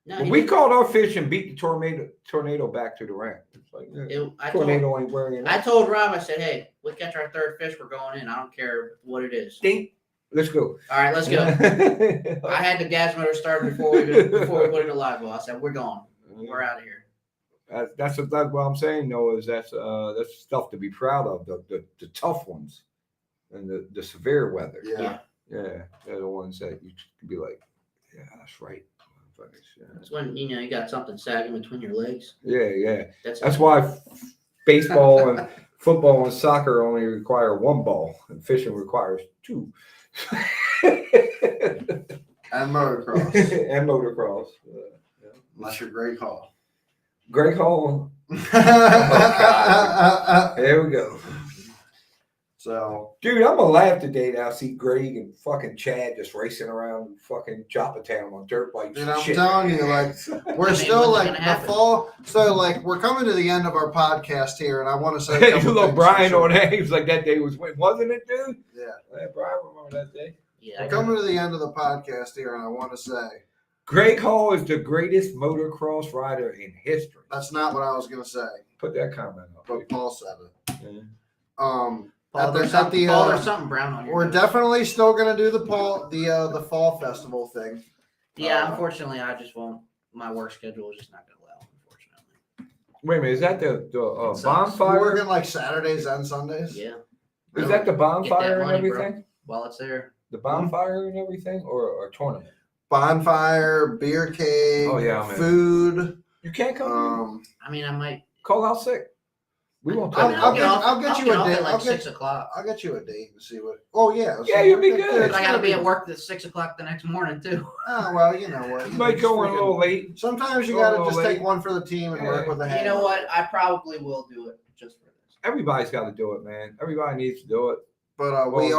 No, When he we didn't. called our fish and beat the tornado back to the ramp. It's like tornado ain't wearing it. I told Rob, I said, hey, we catch our third fish, we're going in. I don't care what it is. Dink. Let's go. All right, let's go. I had the gas motor started before we put it in the live well. I said, we're going. We're out of here. That's what I'm saying. Though is that's stuff to be proud of. The tough ones, and the severe weather. Yeah. Yeah, they're the ones that you can be like, yeah, that's right. That's when you got something sagging between your legs. Yeah. That's why baseball and football and soccer only require one ball, and fishing requires two. And motocross. And motocross. Unless you're Greg Hall. Greg Hall. There we go. So, Dude, I'm gonna laugh today now. See Greg and fucking Chad just racing around fucking Joppatown on dirt bikes. dude, and I'm shit. telling you, like, we're still like the fall. So, like, we're coming to the end of our podcast here, and I want to say, a Hey, couple you look things Brian for on sure. that. He was like, that day wasn't it, dude? Yeah. Yeah, Brian, remember that day? Yeah. We're coming to the end of the podcast here, and I want to say Greg Hall is the greatest motocross rider in history. that's not what I was gonna say, Put that comment up. but Paul said it. Yeah. Paul, there's something brown on your we're nose. definitely still gonna do the fall festival thing. Yeah, unfortunately, I just won't. My work schedule is just not going to allow, unfortunately. Wait a minute, is that the Sucks. We're bonfire? working like Saturdays and Sundays. Yeah, Is that the bonfire and money, bro. everything? while it's there. The bonfire and everything, or tournament? Bonfire, beer cake, Oh, yeah, I'm in. food. You can't come. I mean, I might. Call out sick. We won't I'll- tell I'll you. get- I'll get you a off date. at like I'll get- 6 o'clock. I'll get you a date and see what. Oh yeah. Yeah, you'll be good. It's I got to gonna be at work at 6 o'clock the next morning too. Oh well, you know what. You might go in a little late. Sometimes you Go a gotta little just late. take one for the team and work Yeah. with the hand. You know what? I probably will do it just for this. Everybody's got to do it, man. Everybody needs to do it. But Well, we good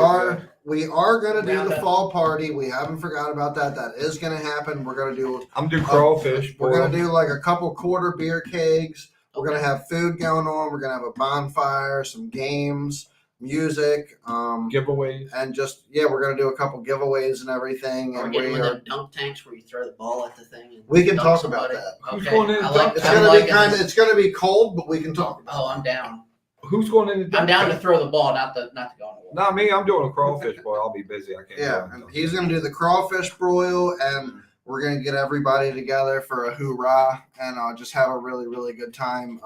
are gonna do Round the up. fall party. We haven't forgot about that. That is gonna happen. We're gonna do. I'm doing crawfish. We're gonna boy. do like a couple quarter beer kegs. We're gonna have food going on. We're gonna have a bonfire, some games, music, giveaways. and just we're gonna do a couple giveaways and everything. Or And getting we one of are. them dunk tanks where you throw the ball at the thing. And We can dunk talk somebody. about that. Who's Okay. going in I the like. dunk It's I'm gonna liking be kind of. this. It's gonna be cold, but we can talk about Oh, I'm down. Who's going in the I'm down to dunk? throw the ball, not to go on the wall. Not me. I'm doing a crawfish, boy. I'll be busy. I can't. Yeah, go and in he's gonna do the crawfish broil, and we're gonna get everybody together for a hoorah, and just have a really, really good time.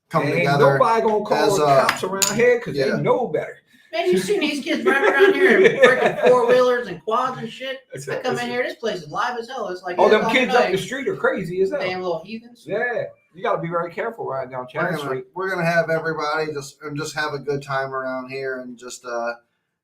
Come Ain't together. nobody gonna call as, the cops around here because yeah. they know better. Man, you seen these kids running around here in freaking four wheelers and quads and shit? It's I come in here, this place is live as hell. It's like Oh, 8 them o'clock kids at up the night. street are crazy as hell. Damn little heathens. Yeah, you got to be very careful riding down Chad Street. We're gonna have everybody just have a good time around here and just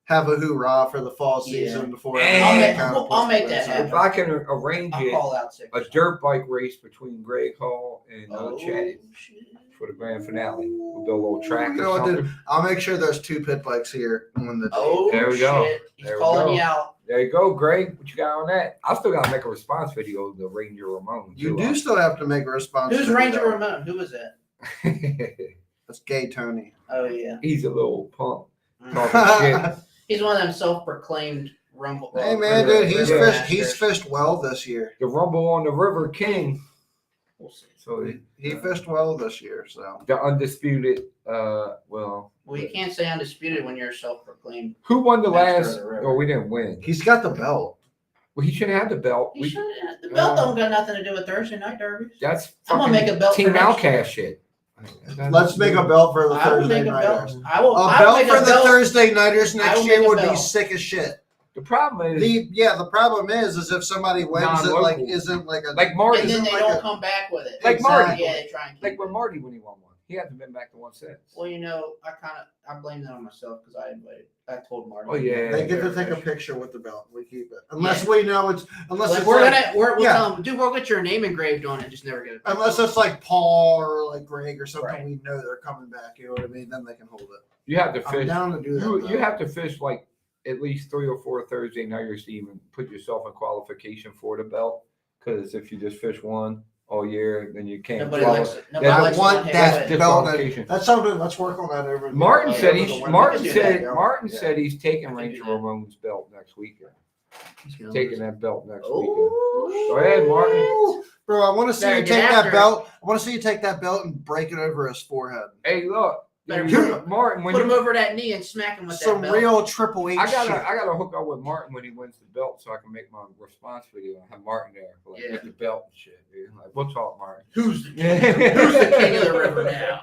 have a hoorah for the fall Yeah. season before. And everyone I'll make puts that their happen. If I can arrange I'll it, call out sick. a dirt bike race between Greg Hall and Oh, Chad shit. for the grand finale. We'll do a little track You or know what, something. dude? I'll make sure there's 2 pit bikes here when the day. Oh, There we go. shit. He's There we calling go. you out. There you go, Greg. What you got on that? I still got to make a response video of the Ranger Ramon. You too. do still have to make a response. Who's to Ranger that. Ramon? Who was that? That's Gay Tony. Oh, yeah. He's a little punk. Mm. Talking shit. He's one of them self-proclaimed rumble. Hey man, Yeah, dude, he's yeah. fished well this year. The Rumble on the River King. We'll see. So He fished well this year, so the undisputed. Well, Well, you can't say undisputed when you're self-proclaimed. who won the Master last? of the River. Oh, we didn't win. he's got the belt. Well, he shouldn't have the belt. You should. The belt don't got nothing to do with Thursday night derbies. That's I'm gonna make a belt for Team next Outcast shit. Let's make a belt for the I will Thursday make a belt. nighters. I will. A I will belt make for a the belt. Thursday nighters I next will year make a would be belt. sick as shit. The problem is, The problem is if somebody wins it Non-local. like isn't like a like Marty, And then they like don't a- come back with it. Like Marty. Yeah, they try and keep like it. when Marty when he won one, he hasn't been back to one since. Well, I blame that on myself because I told Marty. Oh, yeah. they get to take a picture with the belt. We keep it unless we know it's unless Like, it's we'll like, tell them, dude, we'll get your name engraved on it. Just never get it. unless it's like Paul or like Greg or something. Right. We know they're coming back. You know what I mean? Then they can hold it. You have to I'm fish. down to do that. You though. have to fish like at least 3 or 4 Thursday nighters to even put yourself in qualification for the belt. Because if you just fish one all year, then you can't. Nobody qualify. likes it. Nobody That's likes one- one that's heavyweight. belt. Disqualification. That's something. Let's work on that over. Martin said over the he's winter. Martin We can do said that. Martin Yeah. said he's taking I can Ranger do that. Ramon's belt next weekend. He's gonna Taking lose. that belt next Oh, weekend. Go ahead, Martin. Bro, I want to see Better you get take after that it. belt. I want to see you take that belt and break it over his forehead. Hey, look, Better Martin. When Put him you, over that knee and smack him with Some that belt. real Triple H I shit. gotta hook up with Martin when he wins the belt so I can make my response video and have Martin there for like Yeah. get the belt and shit. Dude. Like, we'll talk, Martin. Who's the Yeah. Who's the king of the river now?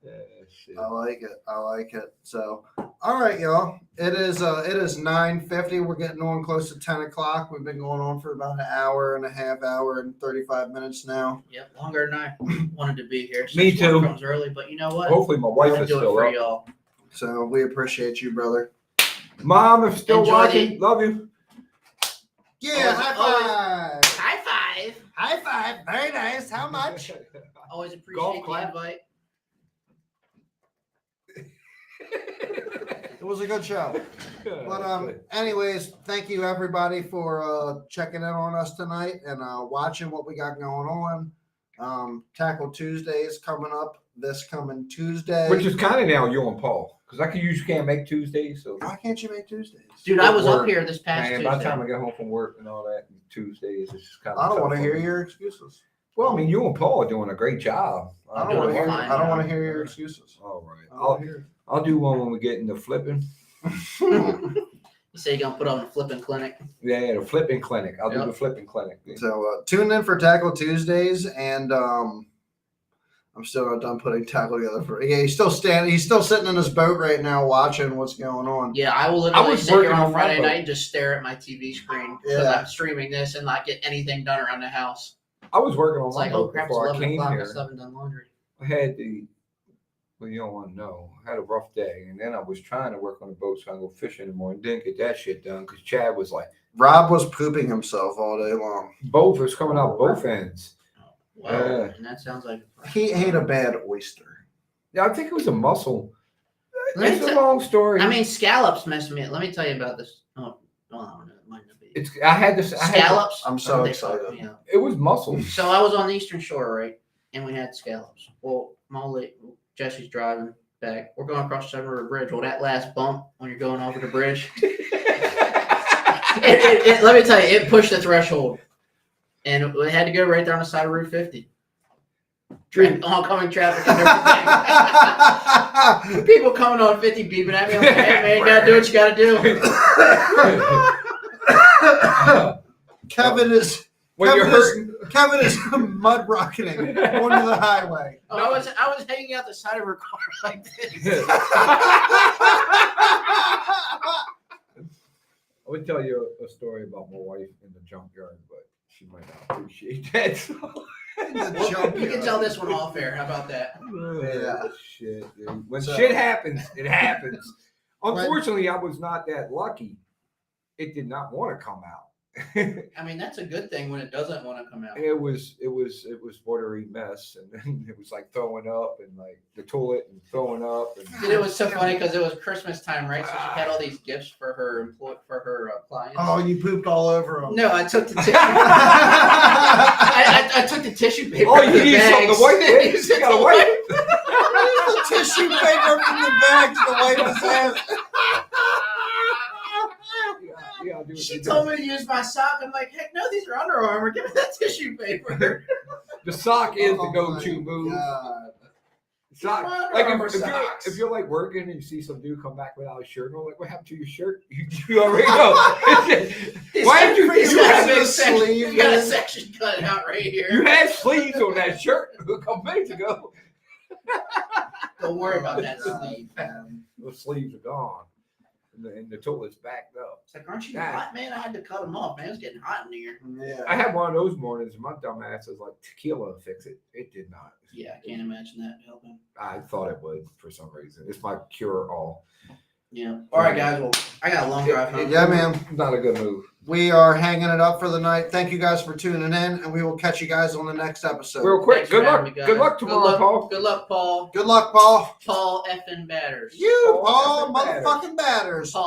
Yeah, shit. I like it. I like it. So, all right, y'all. It is 9:50. We're getting on close to 10 o'clock. We've been going on for about an hour and a half, hour and 35 minutes now. Yep, longer than I wanted to be here. Me since work too. Comes early, but you know what? Hopefully my We're wife gonna is do it still for up. y'all. So we appreciate you, brother. Mom, if still Enjoy watching, love you. Yeah, Always- high five. High five. High five. Very nice. How much? Always Golf appreciate the clap. invite. It was a good show. But anyways, thank you everybody for checking in on us tonight and watching what we got going on. Tackle Tuesday is coming up this coming Tuesday. Which is kind of now you and Paul because I can usually can't make Tuesdays. So Why can't you make Tuesdays? Dude, I was up Work. here this past man, Tuesday. by the time I get home from work and all that, Tuesdays it's just kind of. I don't want to hear your excuses. Well, I mean, you and Paul are doing a great job. I don't doing want to hear. fine, I don't man. want to hear your excuses. All right, I don't wanna hear I'll do one when we get into flipping. You say you're gonna put on a flipping clinic. Yeah, the flipping clinic. I'll do Yep. the flipping clinic. So tune in for Tackle Tuesdays, and I'm still not done putting tackle together for. Yeah, he's still standing. He's still sitting in his boat right now, watching what's going on. Yeah, I will literally was sit here working on on my Friday boat. night and just stare at my TV screen because Yeah. I'm streaming this and not get anything done around the house. I was working on It's my like, oh boat crap, it's before I 11 came o'clock. I here. still haven't done laundry. I had well, you don't want to know. I had a rough day, and then I was trying to work on the boat so I can go fishing in the morning. Didn't get that shit done because Chad was like, Rob was pooping himself all day long. both was coming out both ends. Wow, Yeah. and that sounds like He ate a bad oyster. Yeah, I think it was a mussel. Let me It's a tell- long story. I mean, scallops mess me up. Let me tell you about this. Oh, well, no, it might not be. it's. I had this. Scallops. I'm so they fuck excited. me up. It was mussels. So I was on the Eastern Shore, right? And we had scallops. Well, Jesse's driving back. We're going across the Seven River Bridge. Well, that last bump when you're going over the bridge, let me tell you, it pushed the threshold. And we had to go right there on the side of Route 50. Oncoming traffic and everything. People coming on 50 beeping at me. I'm like, hey, man, you got to do what you got to do. Kevin is When you're hurting, Kevin is mud rocketing onto the highway. Oh, I was hanging out the side of her car like this. I would tell you a story about my wife in the junkyard, but she might not appreciate that. So. You can tell this one off air. How about that? Yeah. Shit, dude. When So- shit happens, it happens. Unfortunately, I was not that lucky. It did not want to come out. I mean, that's a good thing when it doesn't want to come out. It was watery mess, and then it was like throwing up and like the toilet and throwing up. And Dude, it was so funny because it was Christmas time, right? So she had all these gifts for her clients. Oh, you pooped all over them. No, I took the tissue. I took the tissue paper. oh, from you the need something bags. to wipe it? You gotta wipe it. The tissue paper from the bags to wipe his ass. Yeah, do what She you told do. me to use my sock. I'm like, heck no, these are Under Armour. Give me that tissue paper. The sock is the Oh go-to my move. God. Sock. Under Like Armour if you're, socks. if you're like working and you see some dude come back without a shirt, and I'm like, what happened to your shirt? You already know. Why did you? He's You got a had, big the section. sleeve He's got a in? section cut out right you here. had sleeves on that shirt a couple minutes ago. Don't worry about that God, sleeve. man. The sleeves are gone, and the toilet's backed up. It's like, aren't you God. hot, man? I had to cut them off, man. It's getting hot in here. Yeah. I had one of those mornings, and my dumb ass was like, tequila will fix it. It did not. Yeah, I can't imagine that helping. I thought it would for some reason. It's my cure-all. Yeah. All right, guys. Well, I got a long drive home. Yeah, man. Not a good move. We are hanging it up for the night. Thank you guys for tuning in, and we will catch you guys on the next episode. Real quick, Thanks for good having luck. me, guys. Good luck tomorrow, Paul. Good luck, Paul. Good luck, Paul. Paul effing batters. You, Paul Paul, effing Batters. motherfucking batters. Paul.